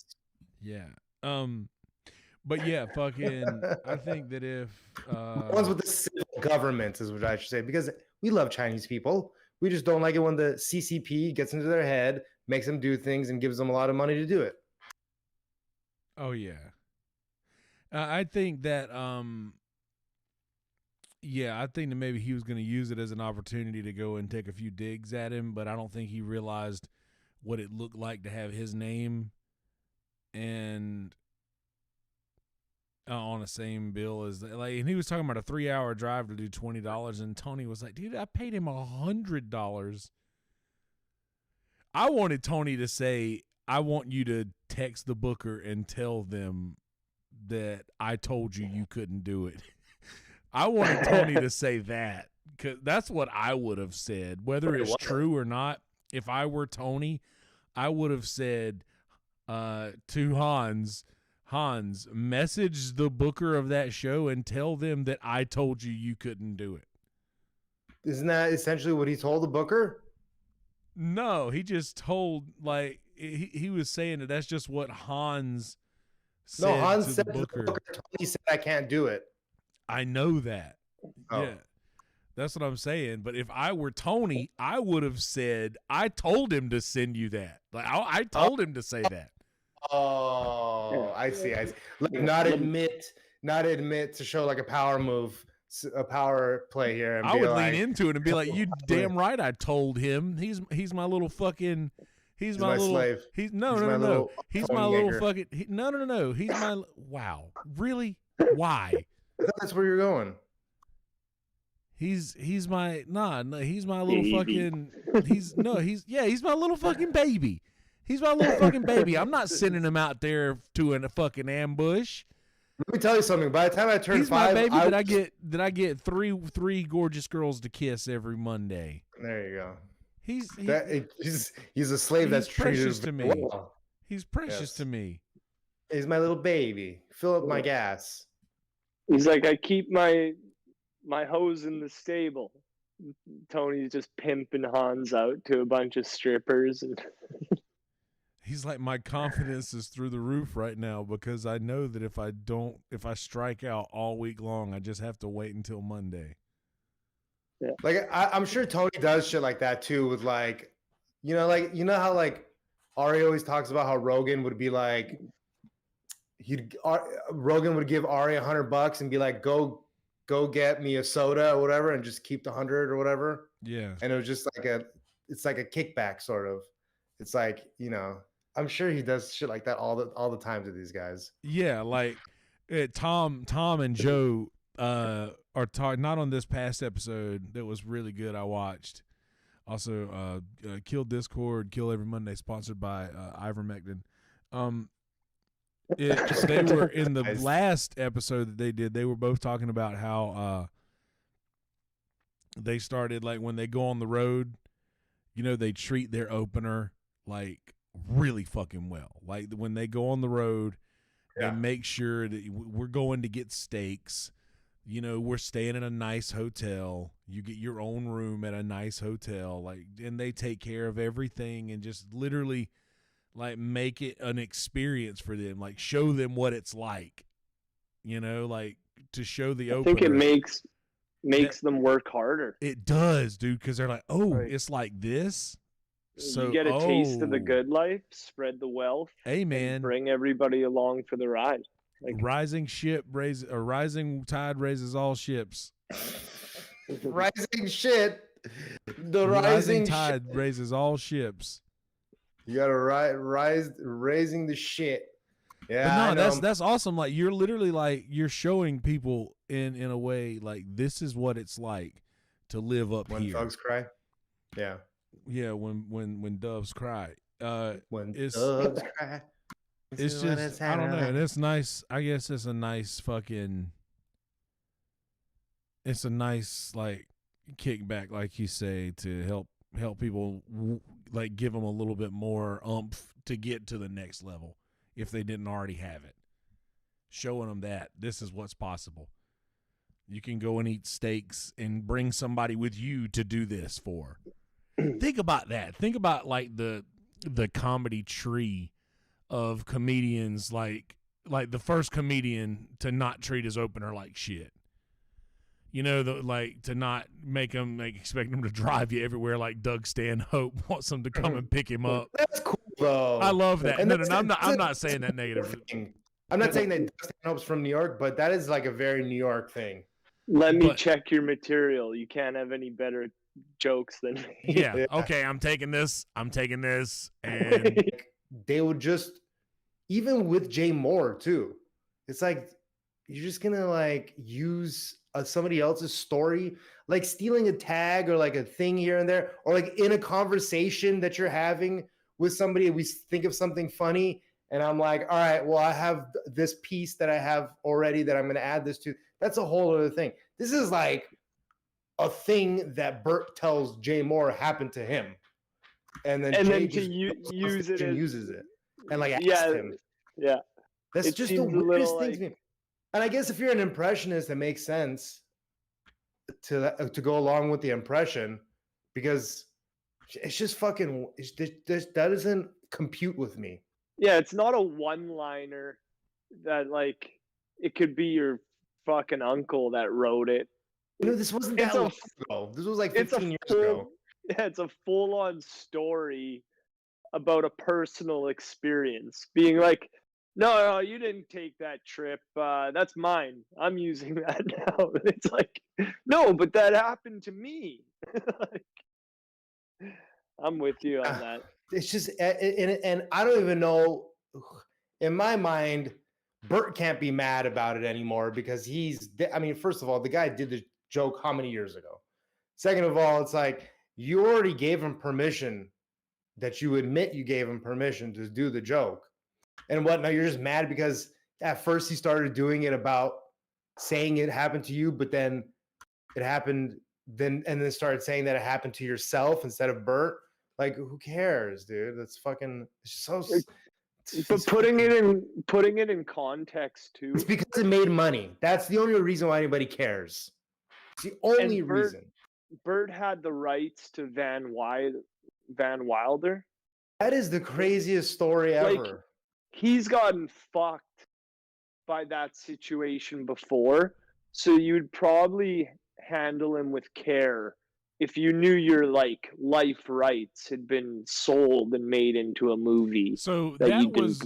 [SPEAKER 1] Yeah. But yeah, fucking. I think that if
[SPEAKER 2] ones with the civil governments is what I should say, because we love Chinese people. We just don't like it when the CCP gets into their head, makes them do things, and gives them a lot of money to do it.
[SPEAKER 1] Oh yeah. I think that I think that maybe he was going to use it as an opportunity to go and take a few digs at him, but I don't think he realized what it looked like to have his name and on the same bill as, like, and he was talking about a 3-hour drive to do $20, and Tony was like, dude, I paid him $100. I wanted Tony to say, I want you to text the booker and tell them that I told you couldn't do it. I wanted Tony to say that, because that's what I would have said, whether it's true or not. If I were Tony, I would have said to Hans, message the booker of that show and tell them that I told you couldn't do it.
[SPEAKER 2] Isn't that essentially what he told the booker?
[SPEAKER 1] No, he just told, like, he was saying that that's just what Hans said.
[SPEAKER 2] No, Hans
[SPEAKER 1] to
[SPEAKER 2] said
[SPEAKER 1] the
[SPEAKER 2] to
[SPEAKER 1] booker.
[SPEAKER 2] the booker, Tony said I can't do it.
[SPEAKER 1] I know that.
[SPEAKER 2] Oh.
[SPEAKER 1] Yeah. That's what I'm saying. But if I were Tony, I would have said, I told him to send you that. Like I told him to say that.
[SPEAKER 2] Oh, I see. Like, not admit to show like a power move, a power play here. And
[SPEAKER 1] I
[SPEAKER 2] be
[SPEAKER 1] would
[SPEAKER 2] like,
[SPEAKER 1] lean into it and be like, "You damn right, I told him. He's my little fucking. He's my little
[SPEAKER 2] slave.
[SPEAKER 1] He's
[SPEAKER 2] my
[SPEAKER 1] no.
[SPEAKER 2] little
[SPEAKER 1] He's
[SPEAKER 2] Tony
[SPEAKER 1] my little
[SPEAKER 2] Yeager.
[SPEAKER 1] fucking. No. He's my. Wow. Really? Why?
[SPEAKER 2] I thought that's where you're going.
[SPEAKER 1] He's my he's my little fucking he's my little fucking baby. He's my little fucking baby. I'm not sending him out there to a fucking ambush.
[SPEAKER 2] Let me tell you something. By the time I turn
[SPEAKER 1] He's
[SPEAKER 2] 5,
[SPEAKER 1] my baby that I get three gorgeous girls to kiss every Monday.
[SPEAKER 2] There you go.
[SPEAKER 1] He's
[SPEAKER 2] a slave that's
[SPEAKER 1] precious
[SPEAKER 2] treated
[SPEAKER 1] to me.
[SPEAKER 2] well.
[SPEAKER 1] He's precious to me.
[SPEAKER 2] He's my little baby. Fill up my gas.
[SPEAKER 3] He's like, I keep my hose in the stable. Tony's just pimping Hans out to a bunch of strippers. And
[SPEAKER 1] He's like, my confidence is through the roof right now because I know that if I strike out all week long, I just have to wait until Monday.
[SPEAKER 3] Yeah.
[SPEAKER 2] Like I'm sure Tony does shit like that too. With like how like Ari always talks about how Rogan would be like, Rogan would give Ari $100 and be like, go get me a soda or whatever, and just keep the 100 or whatever.
[SPEAKER 1] Yeah.
[SPEAKER 2] And it was just like it's like a kickback sort of. It's like, I'm sure he does shit like that all the time to these guys.
[SPEAKER 1] Yeah, like Tom and Joe are talking, not on this past episode that was really good I watched. Also, Kill Discord, Kill Every Monday, sponsored by ivermectin. They were in the last episode that they did. They were both talking about how they started, like, when they go on the road, they treat their opener like really fucking well. Like when they go on the road, they make sure that we're going to get steaks. We're staying in a nice hotel. You get your own room at a nice hotel, like, and they take care of everything and just literally, like, make it an experience for them, like show them what it's like, like to show the opener.
[SPEAKER 3] I think it makes them work harder.
[SPEAKER 1] It does, dude, because they're like, oh, right. It's like this. So
[SPEAKER 3] you get a taste of the good life, spread the wealth.
[SPEAKER 1] Hey, man,
[SPEAKER 3] bring everybody along for the ride. Like,
[SPEAKER 1] rising tide raises all ships.
[SPEAKER 2] Rising shit. The
[SPEAKER 1] rising tide raises all ships.
[SPEAKER 2] You gotta raising the shit. Yeah,
[SPEAKER 1] but no, that's awesome. Like, you're literally, like, you're showing people in a way, like, this is what it's like to live up
[SPEAKER 2] when
[SPEAKER 1] here.
[SPEAKER 2] Thugs cry.
[SPEAKER 1] Yeah, when doves cry.
[SPEAKER 2] When doves cry.
[SPEAKER 1] It's just, I don't know. And it's nice. I guess it's a nice like kickback, like you say, to help people, like, give them a little bit more oomph to get to the next level if they didn't already have it. Showing them that this is what's possible. You can go and eat steaks and bring somebody with you to do this for. Think about that. Think about, like, the comedy tree of comedians, like the first comedian to not treat his opener like shit. To not make them, like, expect them to drive you everywhere like Doug Stanhope wants them to come and pick him up.
[SPEAKER 2] That's cool, though.
[SPEAKER 1] I love that. And I'm not saying that negative.
[SPEAKER 2] I'm not saying that Doug Stanhope's from New York, but that is like a very New York thing.
[SPEAKER 3] Let me check your material. You can't have any better jokes than me.
[SPEAKER 1] Yeah. Okay, I'm taking this, and
[SPEAKER 2] they would just, even with Jay Moore too, it's like you're just gonna, like, use somebody else's story, like stealing a tag or like a thing here and there, or like in a conversation that you're having with somebody, we think of something funny, and I'm like, all right, well, I have this piece that I have already that I'm going to add this to. That's a whole other thing. This is like a thing that Bert tells Jay Moore happened to him, and then Jay just
[SPEAKER 3] use it
[SPEAKER 2] and
[SPEAKER 3] as,
[SPEAKER 2] uses it, and like asked him.
[SPEAKER 3] Yeah,
[SPEAKER 2] That's
[SPEAKER 3] it
[SPEAKER 2] just the
[SPEAKER 3] seems a
[SPEAKER 2] weirdest
[SPEAKER 3] little
[SPEAKER 2] thing
[SPEAKER 3] like,
[SPEAKER 2] to me. And I guess if you're an impressionist, it makes sense to go along with the impression, because it's just fucking. That doesn't compute with me.
[SPEAKER 3] yeah, it's not a one-liner that like it could be your fucking uncle that wrote it.
[SPEAKER 2] You know, this wasn't
[SPEAKER 3] It's
[SPEAKER 2] that
[SPEAKER 3] a-
[SPEAKER 2] long ago. This was like
[SPEAKER 3] It's
[SPEAKER 2] 15 years ago.
[SPEAKER 3] Yeah, it's a full-on story about a personal experience. Being like, no, you didn't take that trip. That's mine. I'm using that now. And it's like, no, but that happened to me. Like, I'm with you on that.
[SPEAKER 2] It's just, and I don't even know. In my mind, Bert can't be mad about it anymore because I mean, first of all, the guy did the joke how many years ago? Second of all, it's like you already gave him permission, that you admit you gave him permission to do the joke. And what, now you're just mad because at first he started doing it about saying it happened to you, but then it happened and then started saying that it happened to yourself instead of Bert. Like, who cares, dude? That's fucking, it's so.
[SPEAKER 3] But putting it in context too.
[SPEAKER 2] It's because it made money. That's the only reason why anybody cares. It's the only reason.
[SPEAKER 3] Bert had the rights to Van Wilder.
[SPEAKER 2] That is the craziest story ever.
[SPEAKER 3] Like, he's gotten fucked by that situation before, so you'd probably handle him with care if you knew your like life rights had been sold and made into a movie.
[SPEAKER 1] So that was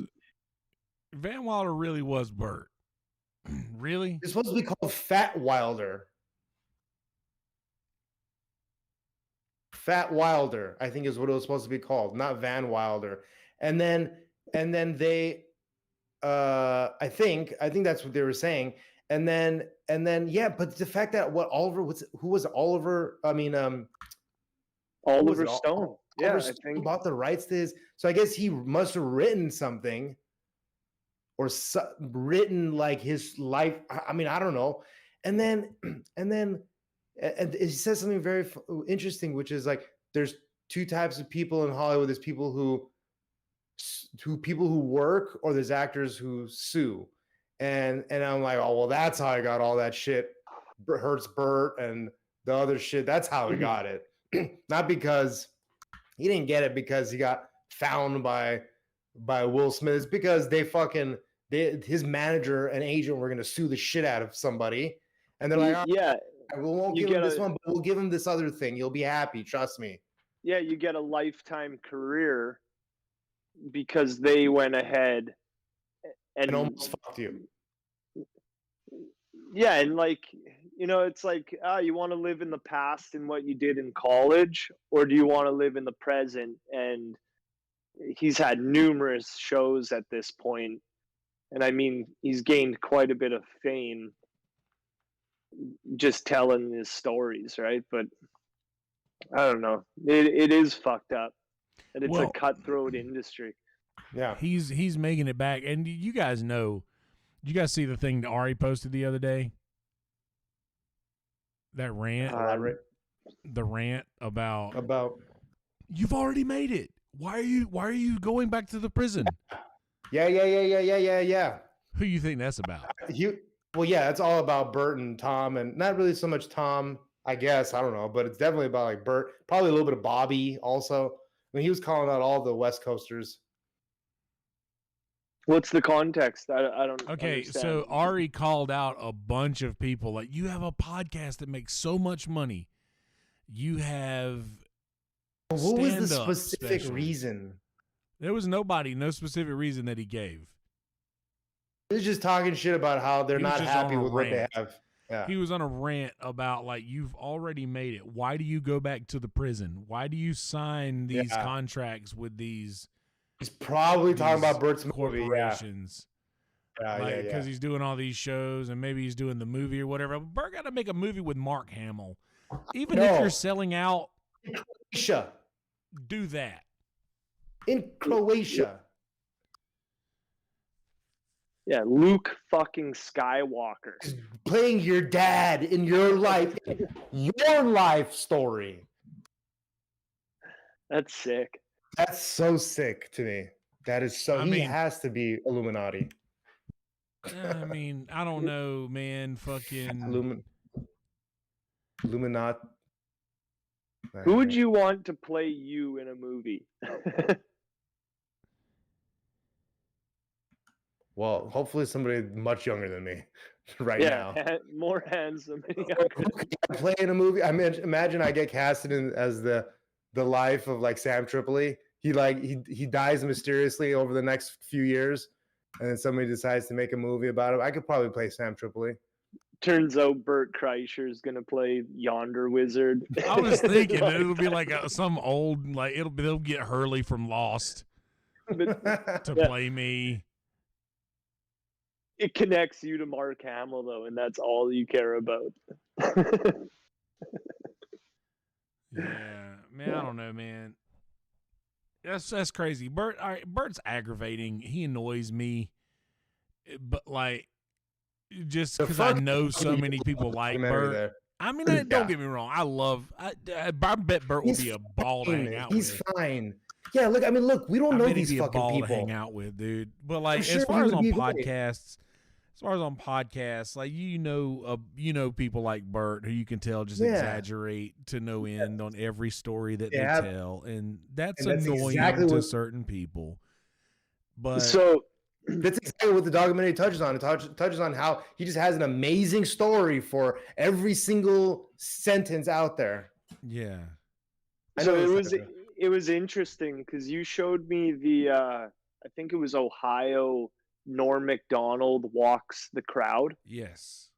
[SPEAKER 1] Van Wilder really was Bert. Really?
[SPEAKER 2] It's supposed to be called Fat Wilder. Fat Wilder, I think, is what it was supposed to be called, not Van Wilder. And then they, I think that's what they were saying. And then, yeah, but the fact that who was Oliver? I mean,
[SPEAKER 3] Oliver Stone. Yeah,
[SPEAKER 2] Oliver Stone bought the rights to his. So I guess he must have written something, or written like his life. I mean, I don't know. And then he says something very interesting, which is like, there's two types of people in Hollywood. There's people who work, or there's actors who sue. And I'm like, oh, well, that's how I got all that shit. Hurts Bert and the other shit. That's how he got it. Not because he didn't get it because he got found by Will Smith. It's because his manager and agent were going to sue the shit out of somebody. And they're like,
[SPEAKER 3] yeah,
[SPEAKER 2] we won't give him this one, but we'll give him this other thing. You'll be happy. Trust me.
[SPEAKER 3] Yeah, you get a lifetime career because they went ahead and
[SPEAKER 2] almost fucked you.
[SPEAKER 3] Yeah, and like, you know, it's like, you want to live in the past and what you did in college, or do you want to live in the present? And he's had numerous shows at this point, and I mean, he's gained quite a bit of fame just telling his stories, right? But I don't know, it is fucked up, and it's a cutthroat industry.
[SPEAKER 2] Yeah,
[SPEAKER 1] he's making it back, and you guys know. Did you guys see the thing that Ari posted the other day? That rant, the rant about you've already made it. Why are you going back to the prison?
[SPEAKER 2] Yeah.
[SPEAKER 1] Who you think that's about?
[SPEAKER 2] Well, yeah, it's all about Bert and Tom, and not really so much Tom, I guess. I don't know, but it's definitely about like Bert. Probably a little bit of Bobby also. I mean, he was calling out all the West Coasters.
[SPEAKER 3] What's the context? I don't.
[SPEAKER 1] Okay,
[SPEAKER 3] understand.
[SPEAKER 1] so Ari called out a bunch of people. Like, you have a podcast that makes so much money. You have.
[SPEAKER 2] What was the specific reason?
[SPEAKER 1] There was no specific reason that he gave.
[SPEAKER 2] He was just talking shit about how they're not happy with what they have. Yeah.
[SPEAKER 1] He was on a rant about, like, you've already made it. Why do you go back to the prison? Why do you sign these contracts with these?
[SPEAKER 2] He's probably talking about Bert's
[SPEAKER 1] corporations.
[SPEAKER 2] Yeah.
[SPEAKER 1] Because he's doing all these shows, and maybe he's doing the movie or whatever. But Bert got to make a movie with Mark Hamill. Even if you're selling out, do that.
[SPEAKER 2] in Croatia.
[SPEAKER 3] Yeah, Luke fucking Skywalker.
[SPEAKER 2] Playing your dad in your life story.
[SPEAKER 3] That's sick.
[SPEAKER 2] That's so sick to me. That is so. He has to be Illuminati.
[SPEAKER 1] I mean, I don't know, man. Fucking
[SPEAKER 2] Illuminati.
[SPEAKER 3] Who would you want to play you in a movie?
[SPEAKER 2] Well, hopefully somebody much younger than me now.
[SPEAKER 3] More handsome.
[SPEAKER 2] Who could I play in a movie? I mean, imagine I get casted as the life of like Sam Tripoli. He dies mysteriously over the next few years, and then somebody decides to make a movie about him. I could probably play Sam Tripoli.
[SPEAKER 3] Turns out Bert Kreischer is gonna play Yonder Wizard.
[SPEAKER 1] I was thinking it'll be like some old they'll get Hurley from Lost to play me.
[SPEAKER 3] It connects you to Mark Hamill though, and that's all you care about.
[SPEAKER 1] Yeah, man, I don't know, man. That's crazy. Bert's aggravating. He annoys me, but like, just because I know so many people like Bert.
[SPEAKER 2] There.
[SPEAKER 1] I mean, don't get me wrong. I bet Bert would be a ball to hang out with.
[SPEAKER 2] He's fine. Yeah, look. I mean, look. We don't know these
[SPEAKER 1] he'd be
[SPEAKER 2] fucking
[SPEAKER 1] a ball
[SPEAKER 2] people.
[SPEAKER 1] To hang out with, dude. But like, as far as on podcasts, like you know people like Bert who you can tell just exaggerate to no end on every story that they tell, and that's annoying to certain people. But
[SPEAKER 2] that's exactly what the documentary touches on. It touches on how he just has an amazing story for every single sentence out there.
[SPEAKER 1] Yeah.
[SPEAKER 3] So it was interesting because you showed me the I think it was Ohio. Norm Macdonald walks the crowd.
[SPEAKER 1] Yes.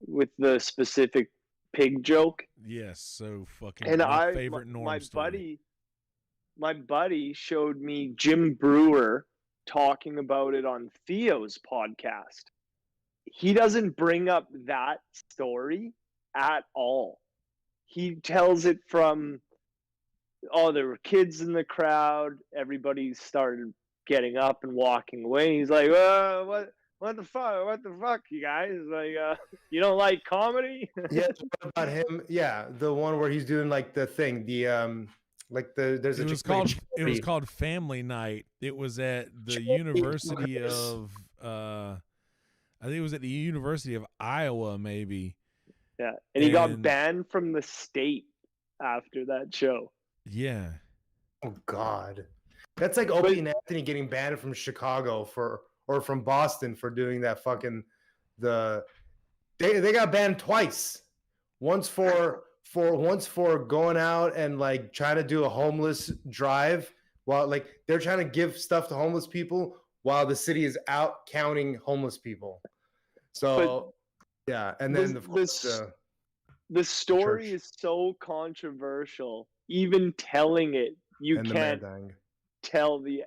[SPEAKER 3] With the specific pig joke.
[SPEAKER 1] Yes, so fucking
[SPEAKER 3] and
[SPEAKER 1] my favorite Norm
[SPEAKER 3] story. My buddy showed me Jim Brewer talking about it on Theo's podcast. He doesn't bring up that story at all. He tells it from, there were kids in the crowd. Everybody started getting up and walking away. He's like, what the fuck, you guys? Like, you don't like comedy?
[SPEAKER 2] Yeah, what about him? Yeah, the one where he's doing like the thing, there's
[SPEAKER 1] it was called Family Night. It was at the University of I think it was at the University of Iowa, maybe.
[SPEAKER 3] Yeah, and he got banned from the state after that show.
[SPEAKER 2] Yeah. Oh God. That's like Opie and Anthony getting banned from Chicago or from Boston for doing that fucking they got banned twice. Once for going out and like trying to do a homeless drive while like they're trying to give stuff to homeless people while the city is out counting homeless people. So and then
[SPEAKER 3] the story is so controversial. Even telling it, you can't tell the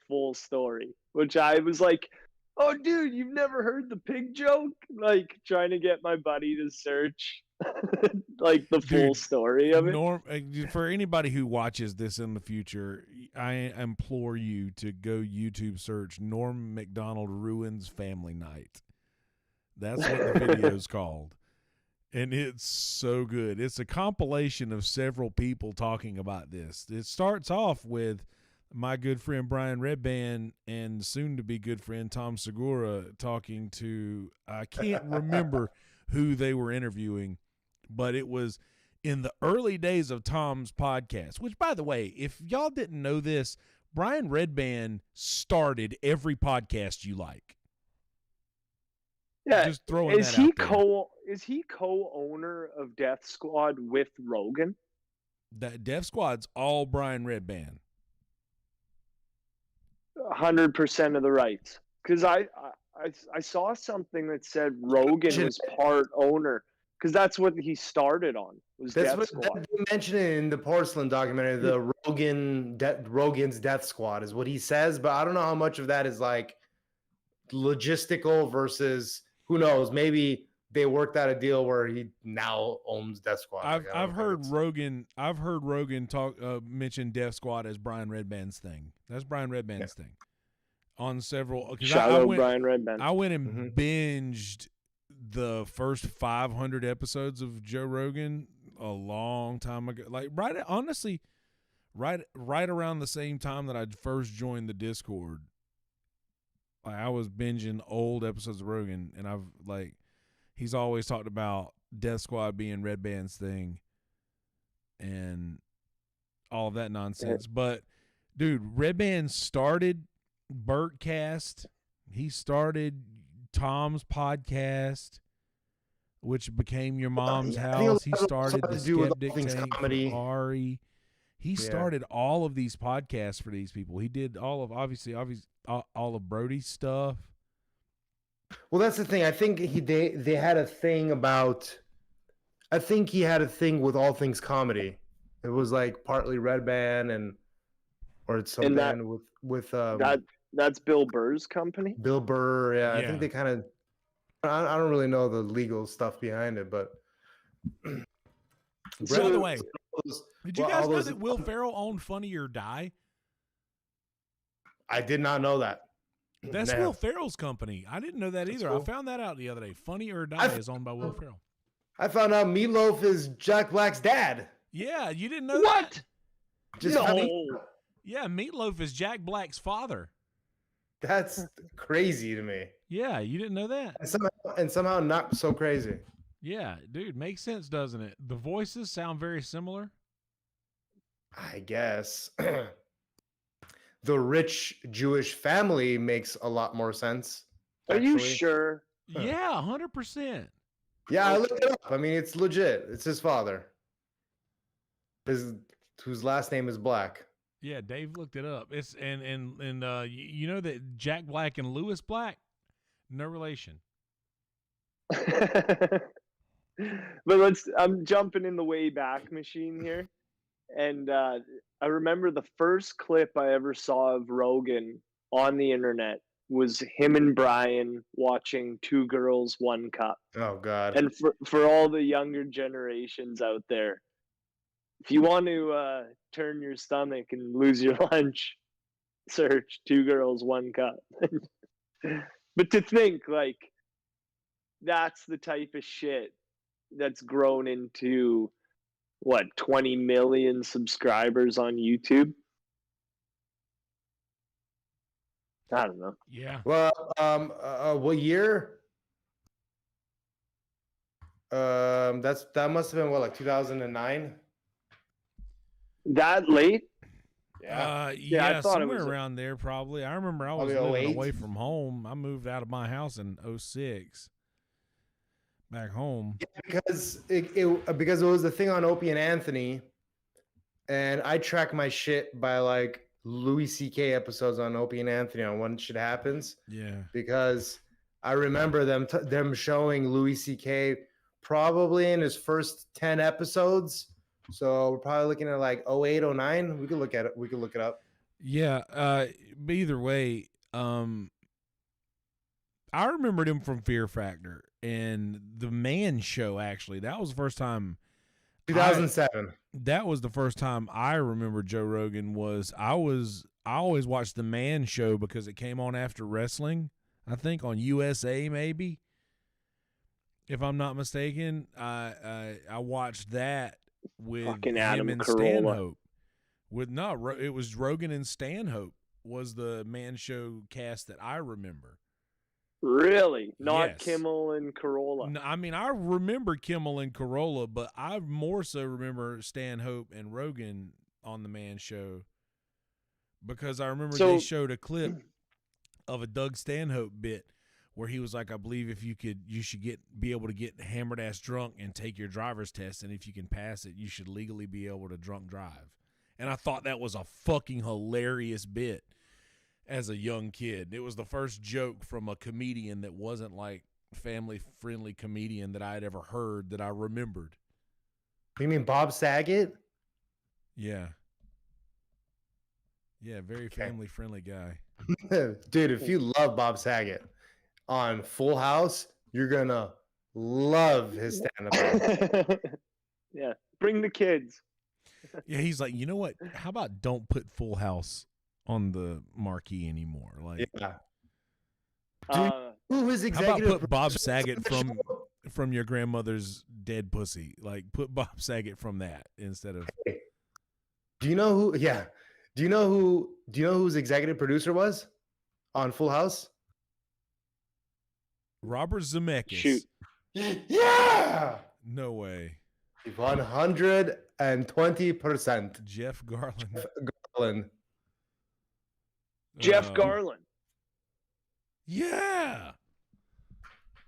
[SPEAKER 3] full story, which I was like, oh dude, you've never heard the pig joke? Like trying to get my buddy to search like the full story of it.
[SPEAKER 1] For anybody who watches this in the future, I implore you to go YouTube search Norm Macdonald ruins Family Night. That's what the video's called. And it's so good. It's a compilation of several people talking about this. It starts off with my good friend Brian Redband and soon-to-be good friend Tom Segura talking to, I can't remember who they were interviewing, but it was in the early days of Tom's podcast, which, by the way, if y'all didn't know this, Brian Redband started every podcast you like.
[SPEAKER 3] Yeah,
[SPEAKER 1] just throwing that out there.
[SPEAKER 3] Is he co-owner of Death Squad with Rogan?
[SPEAKER 1] That Death Squad's all Brian Redband.
[SPEAKER 3] 100% of the rights, because I saw something that said Rogan was part owner, because that's what he started on. Was Death Squad.
[SPEAKER 2] They mentioned it in the Porcelain documentary. The Rogan's Death Squad is what he says, but I don't know how much of that is like logistical versus who knows. Maybe they worked out a deal where he now owns Death Squad.
[SPEAKER 1] I've heard Rogan talk mention Death Squad as Brian Redband's thing. That's Brian Redband's thing. On several,
[SPEAKER 3] Shout out Brian Redband.
[SPEAKER 1] I went and binged the first 500 episodes of Joe Rogan a long time ago. Like right around the same time that I first joined the Discord. Like I was binging old episodes of Rogan, and he's always talked about Death Squad being Red Band's thing and all of that nonsense. But dude, Red Band started Burtcast. He started Tom's podcast, which became Your Mom's House. He started the Skeptic Tank for Ari. He started all of these podcasts for these people. He did all of obviously all of Brody's stuff.
[SPEAKER 2] Well, that's the thing. I think they had a thing about. I think he had a thing with all things comedy. It was like partly Red Band or it's something with
[SPEAKER 3] that's Bill Burr's company.
[SPEAKER 2] Bill Burr, yeah. I think they kind of. I don't really know the legal stuff behind it, but.
[SPEAKER 1] So, by the way, did you guys know that Will Ferrell owned Funny or Die?
[SPEAKER 2] I did not know that.
[SPEAKER 1] That's Will Ferrell's company. I didn't know that either. Cool. I found that out the other day. Funny or Die is owned by Will Ferrell.
[SPEAKER 2] I found out Meatloaf is Jack Black's dad.
[SPEAKER 1] Yeah, you didn't know that?
[SPEAKER 2] No.
[SPEAKER 1] Yeah, Meatloaf is Jack Black's father.
[SPEAKER 2] That's crazy to me.
[SPEAKER 1] Yeah, you didn't know that.
[SPEAKER 2] And somehow not so crazy.
[SPEAKER 1] Yeah, dude, makes sense, doesn't it? The voices sound very similar.
[SPEAKER 2] I guess. The rich Jewish family makes a lot more sense.
[SPEAKER 3] Are you sure?
[SPEAKER 1] Yeah, 100%.
[SPEAKER 2] Yeah, I looked it up. I mean, it's legit. It's his father. Whose last name is Black.
[SPEAKER 1] Yeah, Dave looked it up. It's and you know that Jack Black and Louis Black, no relation.
[SPEAKER 3] But I'm jumping in the way back machine here. And I remember the first clip I ever saw of Rogan on the internet was him and Brian watching Two Girls, One Cup.
[SPEAKER 2] Oh, God.
[SPEAKER 3] And for all the younger generations out there, if you want to turn your stomach and lose your lunch, search Two Girls, One Cup. But to think, like, that's the type of shit that's grown into, 20 million subscribers on YouTube? I don't know.
[SPEAKER 1] Yeah.
[SPEAKER 2] Well, what year? That must have been 2009?
[SPEAKER 3] That late?
[SPEAKER 1] Yeah, I thought somewhere it was around there probably. I remember I was living away from home. I moved out of my house in 2006. Back home.
[SPEAKER 2] Yeah, because it was the thing on Opie and Anthony, and I track my shit by like Louis C.K. episodes on Opie and Anthony on when shit happens.
[SPEAKER 1] Yeah. Because
[SPEAKER 2] I remember them showing Louis C.K. probably in his first 10 episodes. So we're probably looking at like 08, 09. We could look at it. We could look it up.
[SPEAKER 1] Yeah. But either way, I remembered him from Fear Factor and the Man Show. Actually, that was the first time.
[SPEAKER 2] 2007.
[SPEAKER 1] That was the first time I remember Joe Rogan. I always watched the Man Show because it came on after wrestling. I think on USA, maybe, if I'm not mistaken. I watched that with
[SPEAKER 3] fucking
[SPEAKER 1] him
[SPEAKER 3] Adam
[SPEAKER 1] and
[SPEAKER 3] Carolla.
[SPEAKER 1] Stanhope. It was Rogan and Stanhope was the Man Show cast that I remember.
[SPEAKER 3] Really? Not
[SPEAKER 1] Yes.
[SPEAKER 3] Kimmel and Carolla?
[SPEAKER 1] No, I mean, I remember Kimmel and Carolla, but I more so remember Stanhope and Rogan on the Man Show because I remember they showed a clip of a Doug Stanhope bit where he was like, I believe you should be able to get hammered ass drunk and take your driver's test, and if you can pass it, you should legally be able to drunk drive. And I thought that was a fucking hilarious bit. As a young kid, it was the first joke from a comedian that wasn't like family-friendly comedian that I had ever heard that I remembered.
[SPEAKER 2] You mean Bob Saget?
[SPEAKER 1] Yeah. Yeah, very family-friendly guy.
[SPEAKER 2] Dude, if you love Bob Saget on Full House, you're gonna love his stand-up.
[SPEAKER 3] Yeah, bring the kids.
[SPEAKER 1] Yeah, he's like, you know what? How about don't put Full House on the marquee anymore? Like,
[SPEAKER 2] Yeah. Who was
[SPEAKER 1] how about
[SPEAKER 2] executive
[SPEAKER 1] put Bob
[SPEAKER 2] producer
[SPEAKER 1] Saget
[SPEAKER 2] of the
[SPEAKER 1] from
[SPEAKER 2] show?
[SPEAKER 1] your grandmother's dead pussy? Like, put Bob Saget from that instead of.
[SPEAKER 2] Do you know who? Yeah. Do you know whose executive producer was on Full House?
[SPEAKER 1] Robert Zemeckis.
[SPEAKER 3] Shoot.
[SPEAKER 2] Yeah.
[SPEAKER 1] No way.
[SPEAKER 2] 120%.
[SPEAKER 1] Jeff Garland.
[SPEAKER 2] Garland.
[SPEAKER 3] Jeff Garland.
[SPEAKER 1] Yeah.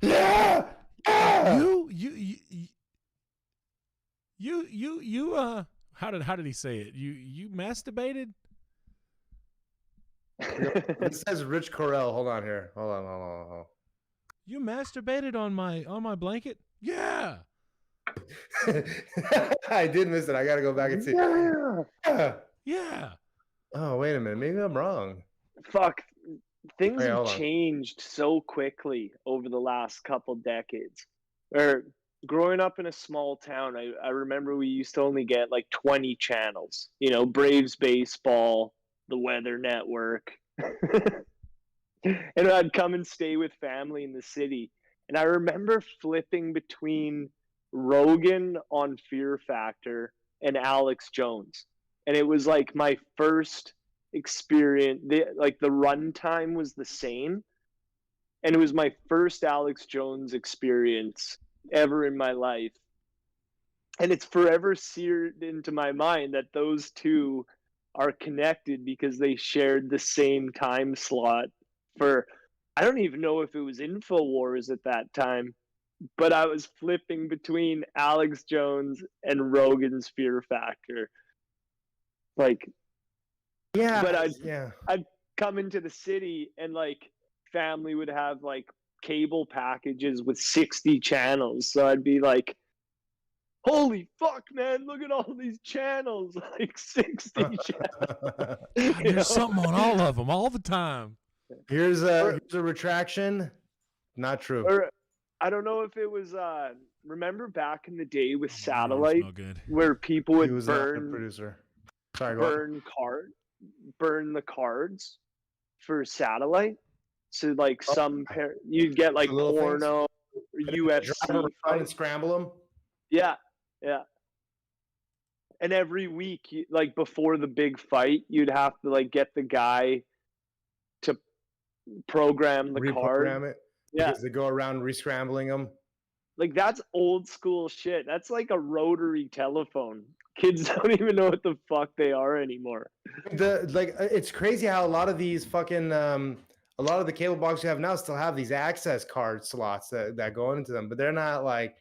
[SPEAKER 2] Yeah. Yeah.
[SPEAKER 1] You how did he say it? You masturbated?
[SPEAKER 2] It says Rich Correll. Hold on here. Hold on.
[SPEAKER 1] You masturbated on my blanket? Yeah.
[SPEAKER 2] I did miss it. I gotta go back and see. Yeah.
[SPEAKER 1] Yeah.
[SPEAKER 2] Oh, wait a minute. Maybe I'm wrong.
[SPEAKER 3] Fuck. Things
[SPEAKER 2] Okay,
[SPEAKER 3] have
[SPEAKER 2] hold on.
[SPEAKER 3] changed so quickly over the last couple decades. Or growing up in a small town, I remember we used to only get like 20 channels. You know, Braves baseball, the Weather Network. And I'd come and stay with family in the city. And I remember flipping between Rogan on Fear Factor and Alex Jones. And it was like my first experience. The runtime was the same. And it was my first Alex Jones experience ever in my life. And it's forever seared into my mind that those two are connected because they shared the same time slot for, I don't even know if it was InfoWars at that time, but I was flipping between Alex Jones and Rogan's Fear Factor. Like,
[SPEAKER 2] Yeah.
[SPEAKER 3] but
[SPEAKER 2] yeah.
[SPEAKER 3] I'd come into the city and like family would have like cable packages with 60 channels. So I'd be like, holy fuck, man, look at all these channels, like 60 channels.
[SPEAKER 1] There's something on all of them all the time.
[SPEAKER 2] Here's a retraction. Not true.
[SPEAKER 3] Or I don't know if it was remember back in the day with satellite
[SPEAKER 1] No good.
[SPEAKER 3] where people would
[SPEAKER 2] He was not the
[SPEAKER 3] burn
[SPEAKER 2] producer. Sorry, go on.
[SPEAKER 3] burn the cards for satellite. So like you'd get like
[SPEAKER 2] The little
[SPEAKER 3] porno, UFC
[SPEAKER 2] Drive around and
[SPEAKER 3] fights.
[SPEAKER 2] scramble them.
[SPEAKER 3] Yeah. And every week, like before the big fight, you'd have to like get the guy to program the card.
[SPEAKER 2] Reprogram it.
[SPEAKER 3] Yeah,
[SPEAKER 2] Because they go around re-scrambling them.
[SPEAKER 3] like that's old school shit. That's like a rotary telephone. Kids don't even know what the fuck they are anymore.
[SPEAKER 2] It's crazy how a lot of these fucking a lot of the cable boxes you have now still have these access card slots that go into them, but they're not like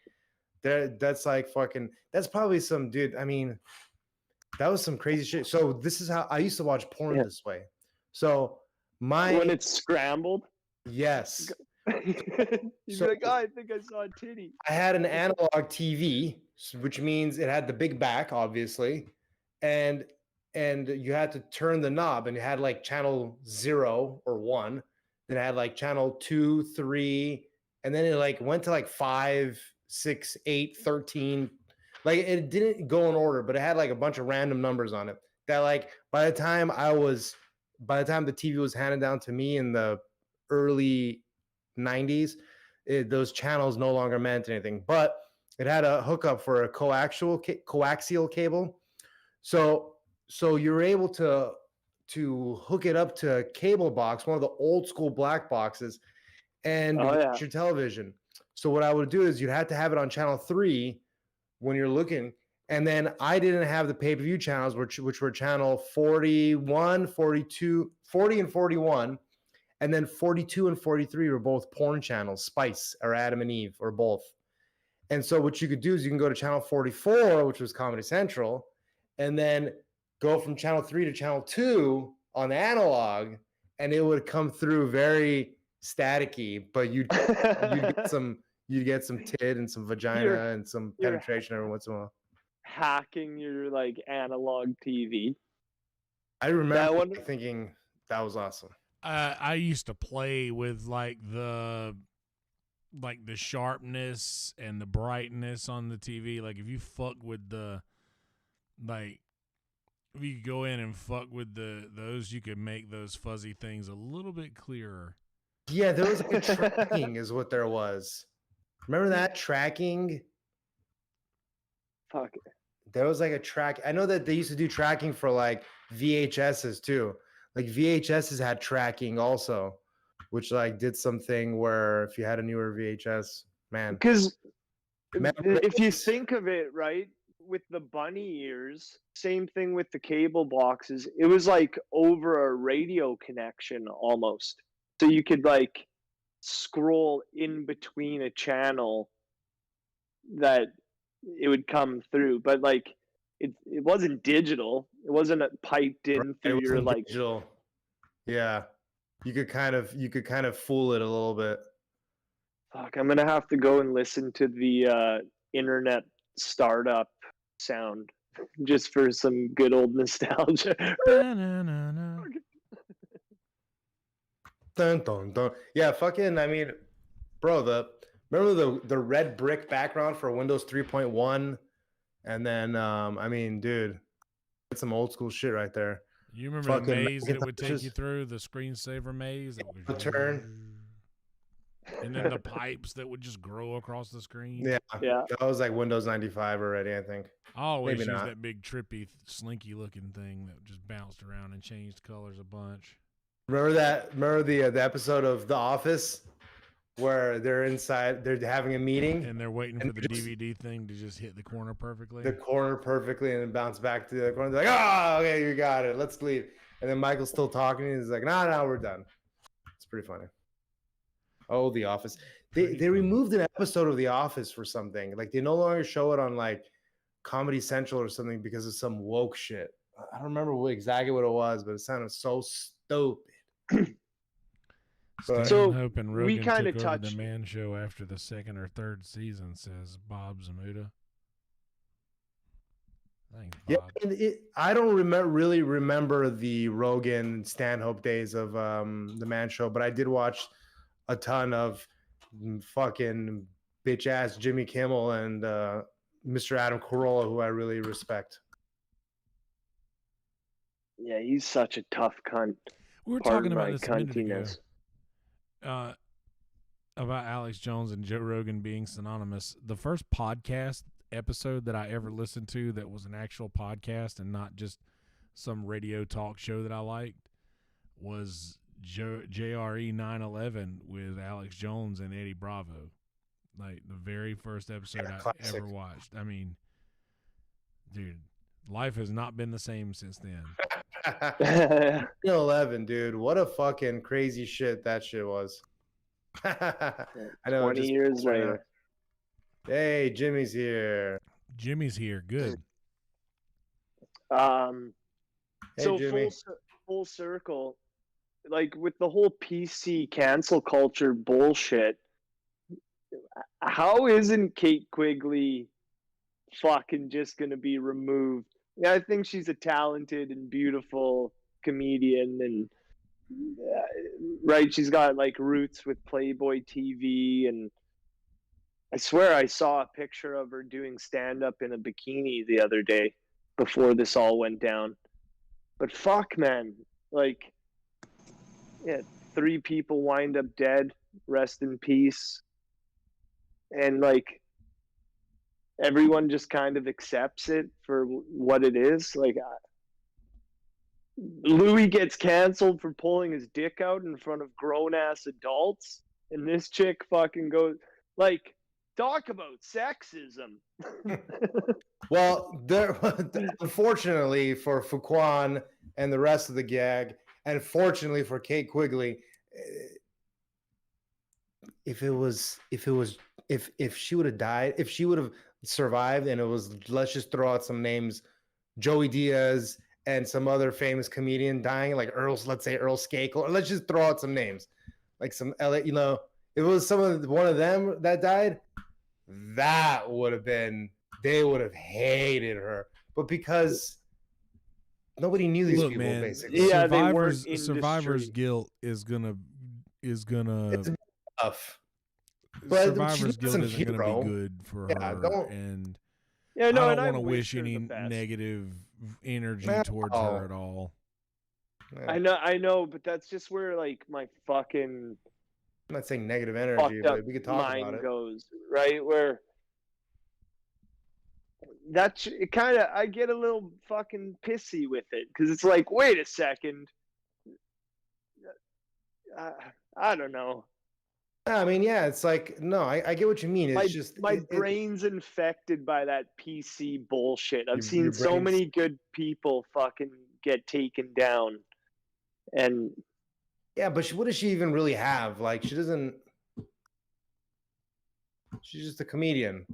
[SPEAKER 2] that's like fucking that's probably some dude. I mean, that was some crazy shit. So this is how I used to watch porn this way. So
[SPEAKER 3] when it's scrambled.
[SPEAKER 2] Yes.
[SPEAKER 3] You'd be like, oh, I think I saw a titty.
[SPEAKER 2] I had an analog TV, which means it had the big back, obviously, and you had to turn the knob, and it had like channel 0 or 1, then it had like channel 2, 3, and then it like went to like 5, 6, 8, 13. Like it didn't go in order, but it had like a bunch of random numbers on it. That like by the time the TV was handed down to me in the early 90s, those channels no longer meant anything, but it had a hookup for a coaxial cable. So you're able to hook it up to a cable box, one of the old school black boxes, and watch your television. So what I would do is you'd have to have it on channel 3 when you're looking. And then I didn't have the pay-per-view channels, which were channel 41, 42, 40 and 41. And then 42 and 43 were both porn channels, Spice or Adam and Eve or both. And so what you could do is you can go to channel 44, which was Comedy Central, and then go from channel 3 to channel 2 on the analog, and it would come through very staticky, but you'd get some tit and some vagina and some penetration every once in a while.
[SPEAKER 3] Hacking your like analog TV.
[SPEAKER 2] I remember thinking that was awesome.
[SPEAKER 1] I used to play with like the like the sharpness and the brightness on the TV. Like if you fuck with the, like if you go in and fuck with those, you could make those fuzzy things a little bit clearer.
[SPEAKER 2] Yeah, there was like a tracking is what there was. Remember that tracking?
[SPEAKER 3] Fuck.
[SPEAKER 2] There was like a track. I know that they used to do tracking for like VHSs too. Like VHSs had tracking also, which like did something where if you had a newer VHS, man.
[SPEAKER 3] Because
[SPEAKER 2] Man,
[SPEAKER 3] if you think of it, right, with the bunny ears, same thing with the cable boxes. It was like over a radio connection almost. So you could like scroll in between a channel that it would come through, but like it wasn't digital. It wasn't piped in through
[SPEAKER 2] it
[SPEAKER 3] your
[SPEAKER 2] wasn't
[SPEAKER 3] like
[SPEAKER 2] digital. Yeah, you could kind of fool it a little bit.
[SPEAKER 3] fuck. I'm gonna have to go and listen to the internet startup sound just for some good old nostalgia.
[SPEAKER 1] Na-na-na-na.
[SPEAKER 2] Dun, dun, dun. Yeah, fucking. I mean, bro, remember the red brick background for Windows 3.1, and then I mean, dude, it's some old school shit right there.
[SPEAKER 1] You remember
[SPEAKER 2] Fucking
[SPEAKER 1] the maze that it would take
[SPEAKER 2] Macintoshes.
[SPEAKER 1] you through, the screensaver maze that would
[SPEAKER 2] Turn.
[SPEAKER 1] and then the pipes that would just grow across the screen.
[SPEAKER 2] Yeah,
[SPEAKER 3] Yeah.
[SPEAKER 2] that was like Windows 95 already, I think.
[SPEAKER 1] I always
[SPEAKER 2] Maybe
[SPEAKER 1] used
[SPEAKER 2] not.
[SPEAKER 1] that big trippy, slinky looking thing that just bounced around and changed colors a bunch.
[SPEAKER 2] Remember that? Remember the episode of The Office where they're inside, they're having a meeting,
[SPEAKER 1] And they're waiting
[SPEAKER 2] And
[SPEAKER 1] for the
[SPEAKER 2] just-
[SPEAKER 1] DVD thing to just hit the corner perfectly.
[SPEAKER 2] the corner perfectly, and then bounce back to the other corner. They're like, "Oh, okay, you got it. Let's leave." And then Michael's still talking, and he's like, "No, we're done." It's pretty funny. Oh, The Office.
[SPEAKER 1] Pretty
[SPEAKER 2] They
[SPEAKER 1] funny.
[SPEAKER 2] removed an episode of The Office for something. Like they no longer show it on like Comedy Central or something because of some woke shit. I don't remember exactly what it was, but it sounded so stupid. But-
[SPEAKER 3] So,
[SPEAKER 1] Stanhope and
[SPEAKER 3] we
[SPEAKER 1] Rogan
[SPEAKER 3] kinda
[SPEAKER 1] took over the
[SPEAKER 3] touched-
[SPEAKER 1] Man Show after the second or third season, says Bob Zamuda. Thanks,
[SPEAKER 2] Yeah,
[SPEAKER 1] Bob.
[SPEAKER 2] and I don't really remember the Rogan Stanhope days of the Man Show, but I did watch a ton of fucking bitch ass Jimmy Kimmel and Mr. Adam Carolla, who I really respect.
[SPEAKER 3] Yeah, he's such a tough cunt.
[SPEAKER 1] We were
[SPEAKER 3] Pardon
[SPEAKER 1] talking about
[SPEAKER 3] my
[SPEAKER 1] this a minute ago.
[SPEAKER 3] cuntiness.
[SPEAKER 1] About Alex Jones and Joe Rogan being synonymous. The first podcast episode that I ever listened to that was an actual podcast and not just some radio talk show that I liked was JRE 9/11 with Alex Jones and Eddie Bravo. Like the very first episode
[SPEAKER 2] Yeah,
[SPEAKER 1] I
[SPEAKER 2] classic.
[SPEAKER 1] ever watched. I mean, dude, life has not been the same since then.
[SPEAKER 2] 11, dude. What a fucking crazy shit that shit was. I know.
[SPEAKER 3] 20 years later.
[SPEAKER 2] Hey, Jimmy's here.
[SPEAKER 1] Jimmy's here. Good.
[SPEAKER 3] Um,
[SPEAKER 2] Hey,
[SPEAKER 3] so
[SPEAKER 2] Jimmy.
[SPEAKER 3] full circle, like with the whole PC cancel culture bullshit. How isn't Kate Quigley fucking just gonna be removed? Yeah, I think she's a talented and beautiful comedian, and right, she's got like roots with Playboy TV, and I swear I saw a picture of her doing stand up in a bikini the other day before this all went down. But fuck, man, like, yeah, 3 people wind up dead. Rest in peace. And like, everyone just kind of accepts it for what it is. Like, Louis gets canceled for pulling his dick out in front of grown ass adults, and this chick fucking goes like, talk about sexism.
[SPEAKER 2] Well, there, unfortunately for Fuquan and the rest of the gag, and fortunately for Kate Quigley, if she would have died, if she would have survived, and it was, let's just throw out some names, Joey Diaz and some other famous comedian dying, like let's say Earl Skakel, or let's just throw out some names, like some LA, if it was one of them that died, that would have been, they would have hated her. But because nobody knew these people,
[SPEAKER 1] man,
[SPEAKER 2] basically.
[SPEAKER 3] Yeah, they weren't
[SPEAKER 1] Survivor's
[SPEAKER 3] industry.
[SPEAKER 1] guilt is gonna
[SPEAKER 2] It's tough. But
[SPEAKER 1] Survivor's
[SPEAKER 2] she's
[SPEAKER 1] Guild
[SPEAKER 2] some
[SPEAKER 1] isn't going to
[SPEAKER 2] hero.
[SPEAKER 1] be good for
[SPEAKER 2] Yeah,
[SPEAKER 1] her,
[SPEAKER 2] don't-
[SPEAKER 1] and
[SPEAKER 3] Yeah, no,
[SPEAKER 1] I
[SPEAKER 3] and
[SPEAKER 1] don't
[SPEAKER 3] I
[SPEAKER 1] want to wish
[SPEAKER 3] her
[SPEAKER 1] any
[SPEAKER 3] the best.
[SPEAKER 1] negative energy
[SPEAKER 2] No.
[SPEAKER 1] towards her at all.
[SPEAKER 2] Yeah.
[SPEAKER 3] I know, but that's just where like my fucking
[SPEAKER 2] I'm not saying negative energy,
[SPEAKER 3] fucked up
[SPEAKER 2] but we could talk about
[SPEAKER 3] mind
[SPEAKER 2] it.
[SPEAKER 3] goes, right? Where that's it kind of, I get a little fucking pissy with it because it's like, wait a second. I don't know.
[SPEAKER 2] I mean, yeah, it's like, no, I get what you mean. It's
[SPEAKER 3] My brain's infected by that PC bullshit. I've seen
[SPEAKER 2] your
[SPEAKER 3] so
[SPEAKER 2] brain's-
[SPEAKER 3] many good people fucking get taken down. And
[SPEAKER 2] yeah, but what does she even really have? Like, she doesn't. She's just a comedian.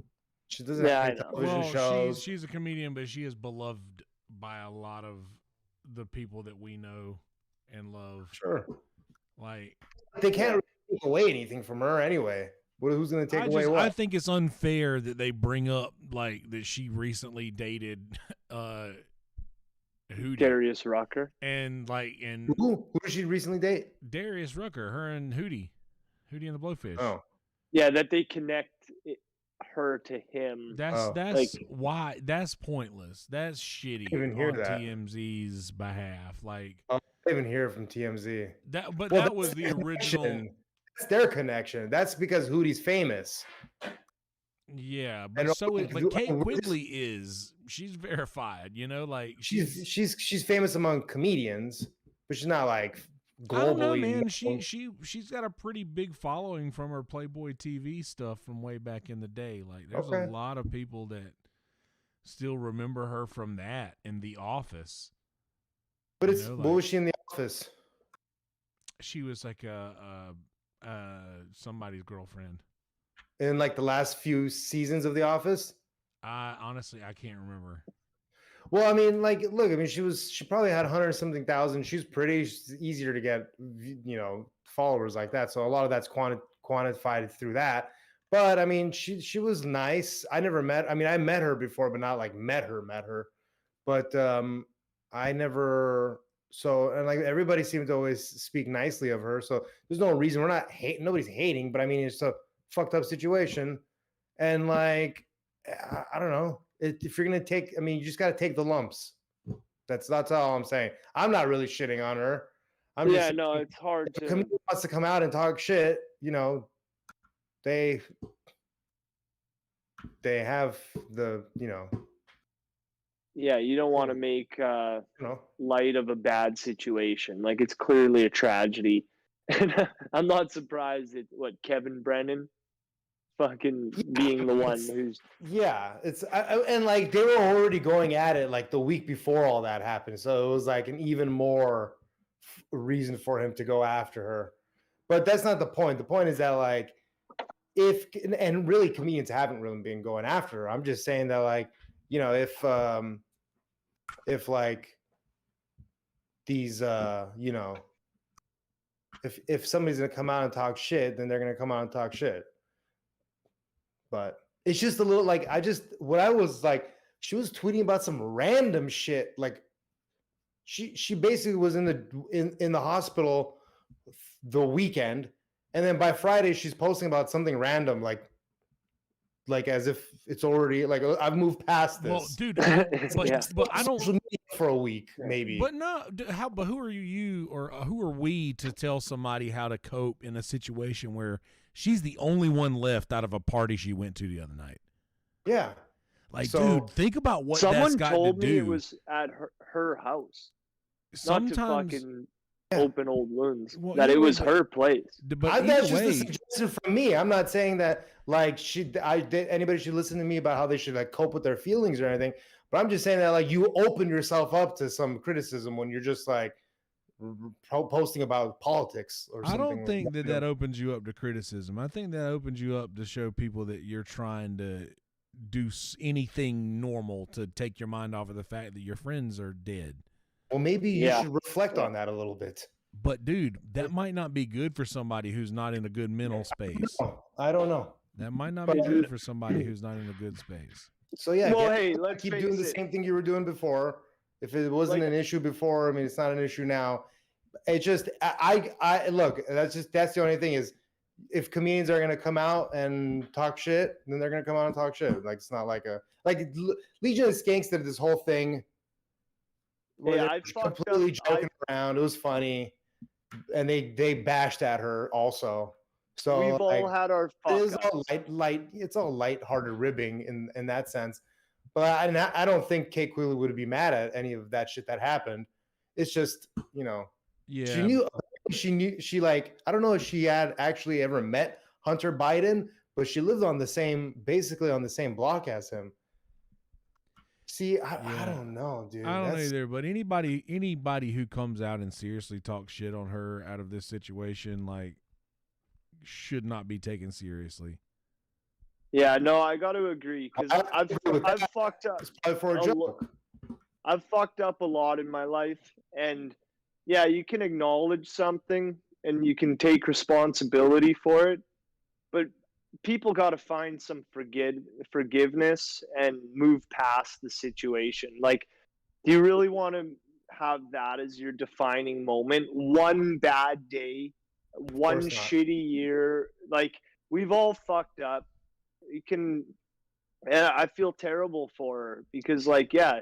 [SPEAKER 2] She doesn't
[SPEAKER 3] Yeah,
[SPEAKER 2] have
[SPEAKER 3] I
[SPEAKER 2] any
[SPEAKER 3] know.
[SPEAKER 2] television
[SPEAKER 1] Well,
[SPEAKER 2] shows.
[SPEAKER 1] she's a comedian, but she is beloved by a lot of the people that we know and love.
[SPEAKER 2] Sure.
[SPEAKER 1] Like,
[SPEAKER 2] They can't really take away anything from her anyway. Who's going to take away what?
[SPEAKER 1] I think it's unfair that they bring up like that she recently dated Hootie
[SPEAKER 3] Darius Rucker.
[SPEAKER 1] and
[SPEAKER 2] Who did she recently date?
[SPEAKER 1] Darius Rucker, her and Hootie and the Blowfish.
[SPEAKER 2] Oh,
[SPEAKER 3] Yeah, that they connect her to him.
[SPEAKER 1] That's
[SPEAKER 3] Like-
[SPEAKER 1] why that's pointless. That's shitty
[SPEAKER 2] Even hear
[SPEAKER 1] on
[SPEAKER 2] that.
[SPEAKER 1] TMZ's behalf. Like
[SPEAKER 2] I didn't even hear it from TMZ.
[SPEAKER 1] that, but
[SPEAKER 2] Well,
[SPEAKER 1] that was
[SPEAKER 2] that's
[SPEAKER 1] the
[SPEAKER 2] their
[SPEAKER 1] original.
[SPEAKER 2] connection. That's their connection. That's because Hootie's famous.
[SPEAKER 1] Yeah,
[SPEAKER 2] And
[SPEAKER 1] but so
[SPEAKER 2] like,
[SPEAKER 1] but Kate
[SPEAKER 2] we're
[SPEAKER 1] Quigley is she's verified. You know, like
[SPEAKER 2] She's famous among comedians, but she's not like globally.
[SPEAKER 1] I don't know, man.
[SPEAKER 2] known.
[SPEAKER 1] She's got a pretty big following from her Playboy TV stuff from way back in the day. Like, there's
[SPEAKER 2] Okay.
[SPEAKER 1] a lot of people that still remember her from that in The Office.
[SPEAKER 2] But
[SPEAKER 1] you
[SPEAKER 2] it's
[SPEAKER 1] know,
[SPEAKER 2] what
[SPEAKER 1] like-
[SPEAKER 2] was she in the office?
[SPEAKER 1] She was like a somebody's girlfriend.
[SPEAKER 2] In like the last few seasons of The Office?
[SPEAKER 1] Honestly, I can't remember.
[SPEAKER 2] Well, I mean, like, look, I mean, she probably had 100-something thousand. She's pretty. She's easier to get, followers like that. So a lot of that's quantified through that. But I mean, she was nice. I never met. I mean, I met her before, but not like met her. But I never. So, and like everybody seemed to always speak nicely of her. So there's no reason we're not hating. Nobody's hating, but I mean, it's a fucked up situation. And like, I don't know. If you're gonna take, I mean, you just got to take the lumps. That's all I'm saying. I'm not really shitting on her. I'm just
[SPEAKER 3] no, it's hard
[SPEAKER 2] if a
[SPEAKER 3] to.
[SPEAKER 2] comedian wants to come out and talk shit. They have the
[SPEAKER 3] Yeah, you don't want to make
[SPEAKER 2] you know.
[SPEAKER 3] light of a bad situation. Like, it's clearly a tragedy. And I'm not surprised that Kevin Brennan fucking being the one who's
[SPEAKER 2] Yeah, it's and like they were already going at it like the week before all that happened, so it was like an even more reason for him to go after her. But that's not the point. The point is that like and really comedians haven't really been going after her. I'm just saying that like if like these if somebody's gonna come out and talk shit, then they're gonna come out and talk shit. But it's just a little like what I was like, she was tweeting about some random shit. Like she basically was in the hospital the weekend, and then by Friday she's posting about something random, like as if it's already like I've moved past this.
[SPEAKER 1] Well, dude,
[SPEAKER 3] Yeah.
[SPEAKER 1] but I don't.
[SPEAKER 2] Social media for a week, maybe.
[SPEAKER 1] But no, but who are you or who are we to tell somebody how to cope in a situation where she's the only one left out of a party she went to the other night?
[SPEAKER 2] Yeah.
[SPEAKER 1] Like,
[SPEAKER 2] So-
[SPEAKER 1] dude, think about what
[SPEAKER 3] someone
[SPEAKER 1] that's got
[SPEAKER 3] told
[SPEAKER 1] to
[SPEAKER 3] me
[SPEAKER 1] do.
[SPEAKER 3] it was at her house,
[SPEAKER 1] Sometimes,
[SPEAKER 3] not to fucking
[SPEAKER 2] Yeah.
[SPEAKER 3] open old wounds.
[SPEAKER 1] Well,
[SPEAKER 3] that
[SPEAKER 1] either
[SPEAKER 3] it was
[SPEAKER 1] way,
[SPEAKER 3] her place.
[SPEAKER 1] but
[SPEAKER 2] That's
[SPEAKER 1] either
[SPEAKER 2] just a
[SPEAKER 1] way,
[SPEAKER 2] suggestion from me. I'm not saying that like anybody should listen to me about how they should like cope with their feelings or anything. But I'm just saying that like you open yourself up to some criticism when you're just like posting about politics or
[SPEAKER 1] I
[SPEAKER 2] something.
[SPEAKER 1] don't think that opens you up to criticism. I think that opens you up to show people that you're trying to do anything normal to take your mind off of the fact that your friends are dead.
[SPEAKER 2] Well, maybe you
[SPEAKER 3] Yeah.
[SPEAKER 2] should reflect on that a little bit.
[SPEAKER 1] But dude, that might not be good for somebody who's not in a good mental space.
[SPEAKER 2] Oh, I don't know.
[SPEAKER 1] That might not be good for somebody who's not in a good space.
[SPEAKER 2] So yeah,
[SPEAKER 3] Well,
[SPEAKER 2] get-
[SPEAKER 3] hey, let's
[SPEAKER 2] keep
[SPEAKER 3] face
[SPEAKER 2] doing the
[SPEAKER 3] it.
[SPEAKER 2] same thing you were doing before. If it wasn't
[SPEAKER 3] Like-
[SPEAKER 2] an issue before, I mean, it's not an issue now. It just, I look. That's the only thing is, if comedians are gonna come out and talk shit, then they're gonna come out and talk shit. Like it's not like Legion of Skanks did this whole thing where
[SPEAKER 3] Yeah,
[SPEAKER 2] they're
[SPEAKER 3] I
[SPEAKER 2] just
[SPEAKER 3] fucked
[SPEAKER 2] completely
[SPEAKER 3] up.
[SPEAKER 2] joking around. It was funny, and they bashed at her also. So
[SPEAKER 3] We've all had our
[SPEAKER 2] it is
[SPEAKER 3] fuck
[SPEAKER 2] all
[SPEAKER 3] ups.
[SPEAKER 2] light. It's all light-hearted ribbing in that sense. But I don't think Kate Quigley would be mad at any of that shit that happened. It's just, you know,
[SPEAKER 1] Yeah.
[SPEAKER 2] she like, I don't know if she had actually ever met Hunter Biden, but she lived on basically on the same block as him. See, I don't know, dude.
[SPEAKER 1] I don't know either, but anybody who comes out and seriously talks shit on her out of this situation, like, should not be taken seriously.
[SPEAKER 3] Yeah, no, I got to agree because I've fucked up.
[SPEAKER 2] It's probably for a joke.
[SPEAKER 3] I've fucked up a lot in my life, and yeah, you can acknowledge something and you can take responsibility for it, but people got to find some forgiveness and move past the situation. Like, do you really want to have that as your defining moment? One bad day, one shitty year. Like, we've all fucked up. You can, and I feel terrible for her because, like, yeah,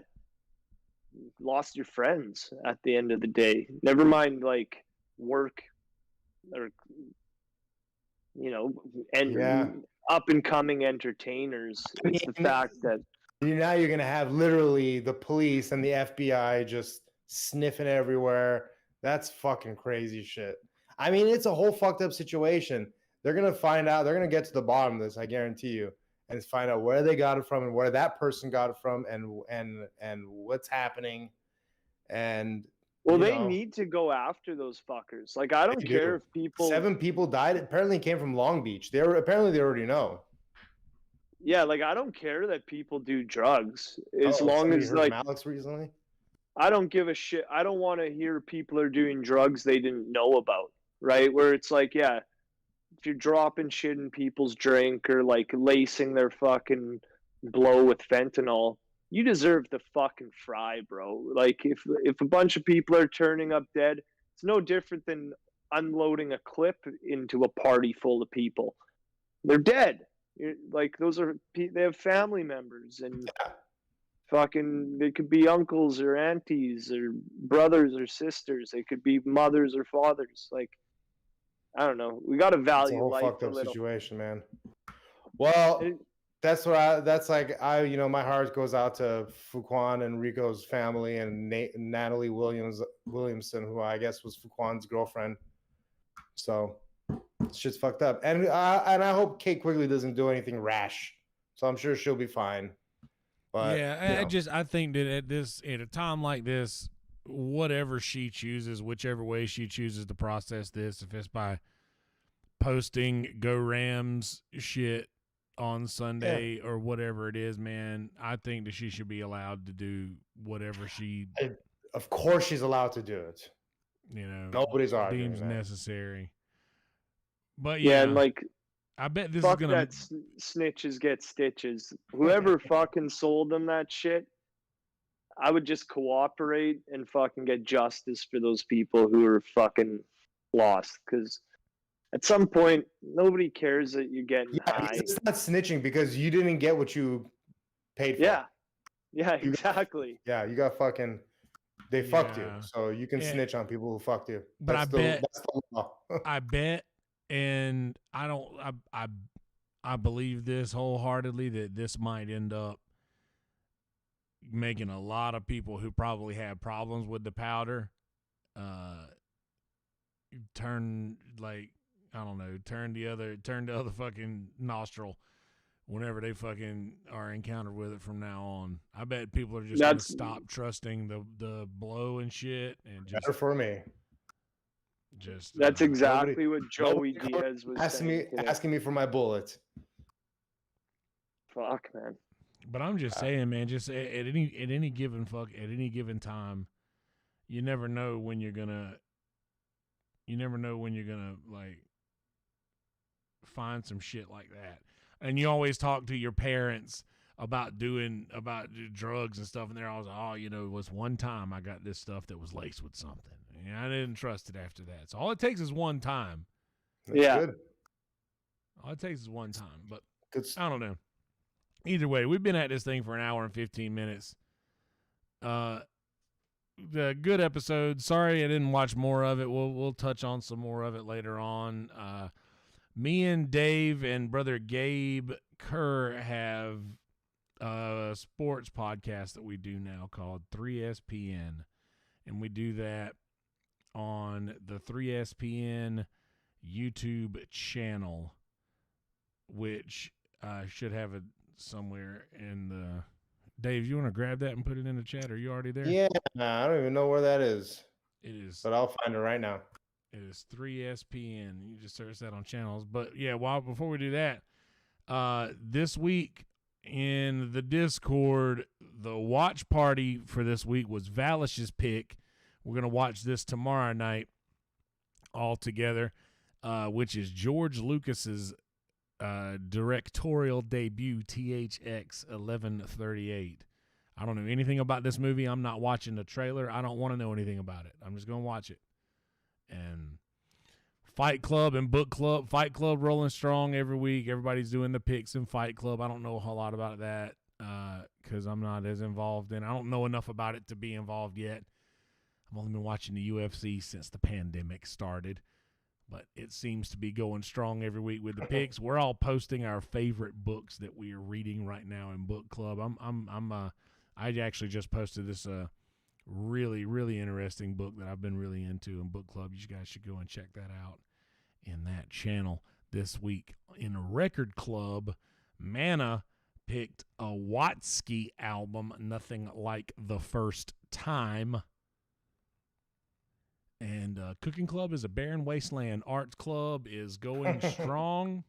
[SPEAKER 3] lost your friends at the end of the day. Never mind, like, work or, you know, and up and coming entertainers. It's the fact that
[SPEAKER 2] now you're gonna have literally the police and the FBI just sniffing everywhere. That's fucking crazy shit. I mean, it's a whole fucked up situation. They're gonna find out. They're gonna get to the bottom of this. I guarantee you, and find out where they got it from and where that person got it from, and what's happening. And
[SPEAKER 3] well, they need to go after those fuckers. Like, I don't care if people.
[SPEAKER 2] 7 people died. It apparently came from Long Beach. They already know.
[SPEAKER 3] Yeah, like, I don't care that people do drugs as long as, like,
[SPEAKER 2] Alex recently.
[SPEAKER 3] I don't give a shit. I don't want to hear people are doing drugs they didn't know about, right? Where it's like, yeah, if you're dropping shit in people's drink or like lacing their fucking blow with fentanyl, you deserve to fucking fry, bro. Like, if a bunch of people are turning up dead, it's no different than unloading a clip into a party full of people. They're dead. Like, they have family members and fucking, they could be uncles or aunties or brothers or sisters. They could be mothers or fathers. Like, I don't know. We got to value life
[SPEAKER 2] fucked up
[SPEAKER 3] a little.
[SPEAKER 2] Situation, man. Well, that's what my heart goes out to Fuquan and Rico's family and Natalie Williamson, who I guess was Fuquan's girlfriend. So shit's fucked up. And I hope Kate Quigley doesn't do anything rash. So I'm sure she'll be fine. But
[SPEAKER 1] yeah, I think that at a time like this, whatever she chooses, whichever way she chooses to process this, if it's by posting Go Rams shit on Sunday or whatever it is, man, I think that she should be allowed to do whatever she.
[SPEAKER 2] Of course, she's allowed to do it.
[SPEAKER 1] You know,
[SPEAKER 2] nobody's arguing
[SPEAKER 1] deems
[SPEAKER 2] that.
[SPEAKER 1] necessary. But
[SPEAKER 3] yeah, and like,
[SPEAKER 1] I bet this
[SPEAKER 3] fuck
[SPEAKER 1] is gonna.
[SPEAKER 3] That snitches get stitches. Whoever fucking sold them that shit, I would just cooperate and fucking get justice for those people who are fucking lost. Because at some point, nobody cares that you're getting high.
[SPEAKER 2] It's not snitching because you didn't get what you paid for.
[SPEAKER 3] Yeah, exactly.
[SPEAKER 2] You got fucking. They fucked you, so you can snitch on people who fucked you.
[SPEAKER 1] But
[SPEAKER 2] that's the law.
[SPEAKER 1] I bet, and I believe this wholeheartedly that this might end up making a lot of people who probably had problems with the powder turn the other fucking nostril whenever they fucking are encountered with it from now on. I bet people are just gonna stop trusting the blow and shit and just
[SPEAKER 2] better for me.
[SPEAKER 3] That's exactly what Joey Diaz was
[SPEAKER 2] asking me for my bullet.
[SPEAKER 3] Fuck, man.
[SPEAKER 1] But I'm just saying, man, just at any given time, you never know when you're gonna like find some shit like that. And you always talk to your parents about drugs and stuff, and they're always like, it was one time I got this stuff that was laced with something. And I didn't trust it after that. So all it takes is one time.
[SPEAKER 2] That's good.
[SPEAKER 1] All it takes is one time, but
[SPEAKER 2] Good.
[SPEAKER 1] I don't know. Either way, we've been at this thing for an hour and 15 minutes. The good episode. Sorry I didn't watch more of it. We'll touch on some more of it later on. Me and Dave and brother Gabe Kerr have a sports podcast that we do now called 3SPN, and we do that on the 3SPN YouTube channel, which should have it somewhere in the. Dave, you want to grab that and put it in the chat? Are you already there?
[SPEAKER 2] Yeah, I don't even know where that is.
[SPEAKER 1] It is.
[SPEAKER 2] But I'll find it right now.
[SPEAKER 1] It is 3SPN. You just search that on channels. But yeah, before we do that, this week in the Discord, the watch party for this week was Valish's pick. We're gonna watch this tomorrow night all together, which is George Lucas's directorial debut, THX 1138. I don't know anything about this movie. I'm not watching the trailer. I don't want to know anything about it. I'm just going to watch it. And Fight Club and Book Club. Fight Club rolling strong every week. Everybody's doing the picks in Fight Club. I don't know a whole lot about that because I'm not as involved in. I don't know enough about it to be involved yet. I've only been watching the UFC since the pandemic started. But it seems to be going strong every week with the picks. We're all posting our favorite books that we are reading right now in Book Club. I actually just posted this really, really interesting book that I've been really into in Book Club. You guys should go and check that out in that channel this week. In Record Club, Mana picked a Watsky album, Nothing Like the First Time. And Cooking Club is a barren wasteland. Arts Club is going strong.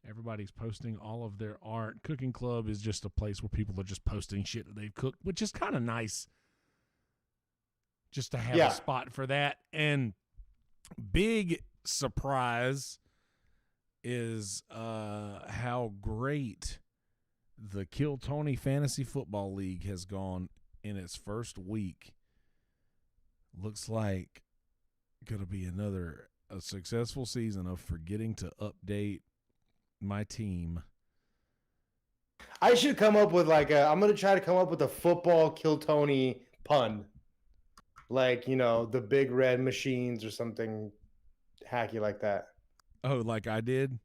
[SPEAKER 1] Everybody's posting all of their art. Cooking Club is just a place where people are just posting shit that they've cooked, which is kind of nice just to have a spot for that. And big surprise is how great the Kill Tony Fantasy Football League has gone in its first week. Looks like going to be a successful season of forgetting to update my team.
[SPEAKER 2] I should come up with I'm going to try to come up with a football Kill Tony pun. Like, the big red machines or something hacky like that.
[SPEAKER 1] Oh, like I did?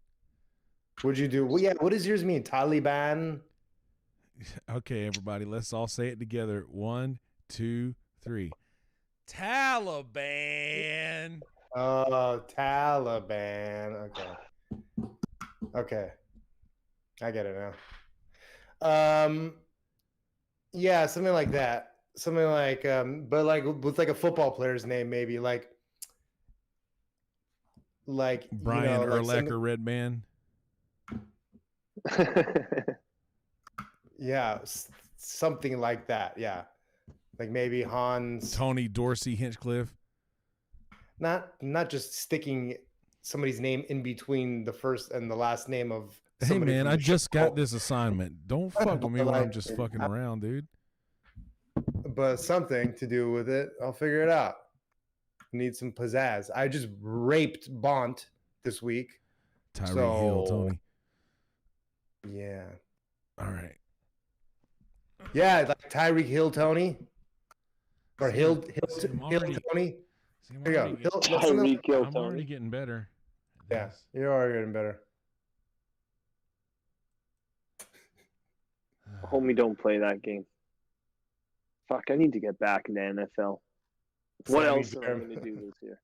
[SPEAKER 2] What'd you do? Well, yeah, what does yours mean? Taliban?
[SPEAKER 1] Okay, everybody, let's all say it together. 1, 2, 3. Taliban.
[SPEAKER 2] Oh, Taliban. Okay. I get it now. Yeah, something like that. Something like, but like with like a football player's name, maybe like
[SPEAKER 1] Brian Urlacher, Red Man.
[SPEAKER 2] Yeah, something like that. Yeah. Like maybe Hans.
[SPEAKER 1] Tony Dorsey Hinchcliffe.
[SPEAKER 2] Not just sticking somebody's name in between the first and the last name of
[SPEAKER 1] Hey
[SPEAKER 2] somebody.
[SPEAKER 1] man, I just got this assignment. Don't fuck with me when I'm just fucking around, dude.
[SPEAKER 2] But something to do with it. I'll figure it out. Need some pizzazz. I just raped Bont this week.
[SPEAKER 1] Tyreek Hill, Tony.
[SPEAKER 2] Yeah.
[SPEAKER 1] All right.
[SPEAKER 2] Yeah, like Tyreek Hill, Tony. Or Hill Tony. There you go.
[SPEAKER 3] Tyreek Hill,
[SPEAKER 1] I'm already getting better.
[SPEAKER 2] Yeah, you're already getting better.
[SPEAKER 3] Homie, don't play that game. Fuck, I need to get back into NFL. What else am I going to do this year?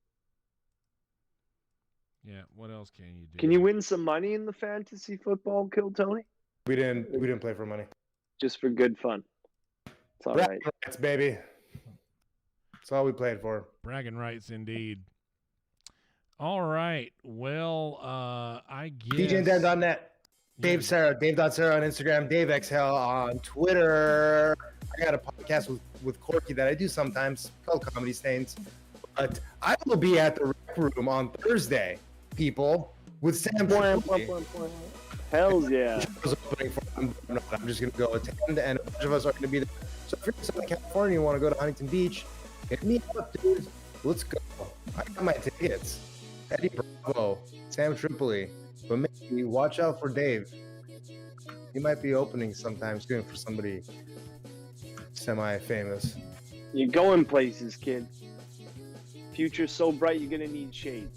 [SPEAKER 1] Yeah, what else can you do?
[SPEAKER 3] Can you win some money in the fantasy football, Kill Tony?
[SPEAKER 2] We didn't play for money.
[SPEAKER 3] Just for good fun. It's all right.
[SPEAKER 2] Rights, baby. That's all we played for.
[SPEAKER 1] Bragging rights, indeed. All right. Well, I guess.
[SPEAKER 2] DJandDan.net. Dave Sarah. Dave.Sarah on Instagram. Dave XL on Twitter. I got a podcast with Corky that I do sometimes called Comedy Stains. But I will be at the Rec Room on Thursday, people, with Sam.
[SPEAKER 3] Hells yeah.
[SPEAKER 2] I'm just going to go attend, and a bunch of us are going to be there. So if you're in Southern California and you want to go to Huntington Beach, hit me up, dude. Let's go. I got my tickets. Eddie Bravo, Sam Tripoli, But maybe watch out for Dave. He might be opening sometime soon for somebody semi-famous.
[SPEAKER 3] You're going places, kid. Future's so bright, you're gonna need shade.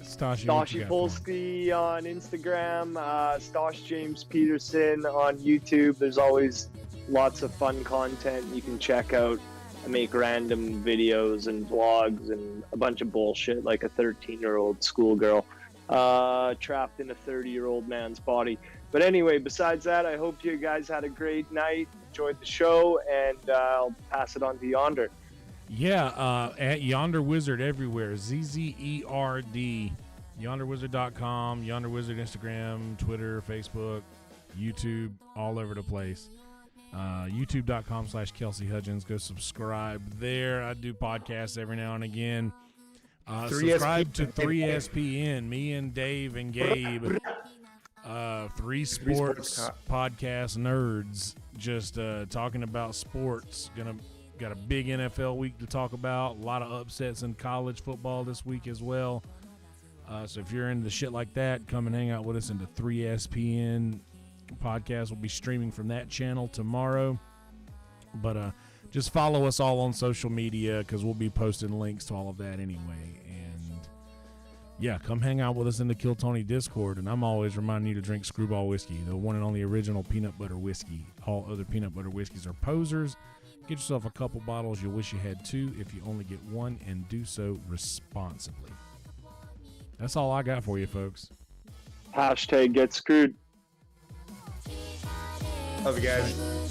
[SPEAKER 3] Stashi Polsky on Instagram, Stash James Peterson on YouTube. There's always lots of fun content you can check out. I make random videos and vlogs and a bunch of bullshit like a 13-year-old schoolgirl trapped in a 30-year-old man's body. But anyway, besides that, I hope you guys had a great night, enjoyed the show, and I'll pass it on to Yonder.
[SPEAKER 1] Yeah, at Yonder Wizard everywhere. ZZERD. YonderWizard.com, Yonder Wizard Instagram, Twitter, Facebook, YouTube, all over the place. YouTube.com/Kelsey Hudgens. Go subscribe there. I do podcasts every now and again. Subscribe to 3SPN. Me and Dave and Gabe. 3 sports podcast nerds. Just talking about sports. Got a big NFL week to talk about. A lot of upsets in college football this week as well. So if you're into shit like that, come and hang out with us in the 3SPN podcast. We'll be streaming from that channel tomorrow. But just follow us all on social media because we'll be posting links to all of that anyway. And yeah, come hang out with us in the Kill Tony Discord. And I'm always reminding you to drink Screwball Whiskey, the one and only original peanut butter whiskey. All other peanut butter whiskeys are posers. Get yourself a couple bottles. You'll wish you had 2 if you only get 1, and do so responsibly. That's all I got for you, folks.
[SPEAKER 3] # get screwed.
[SPEAKER 2] Love you guys.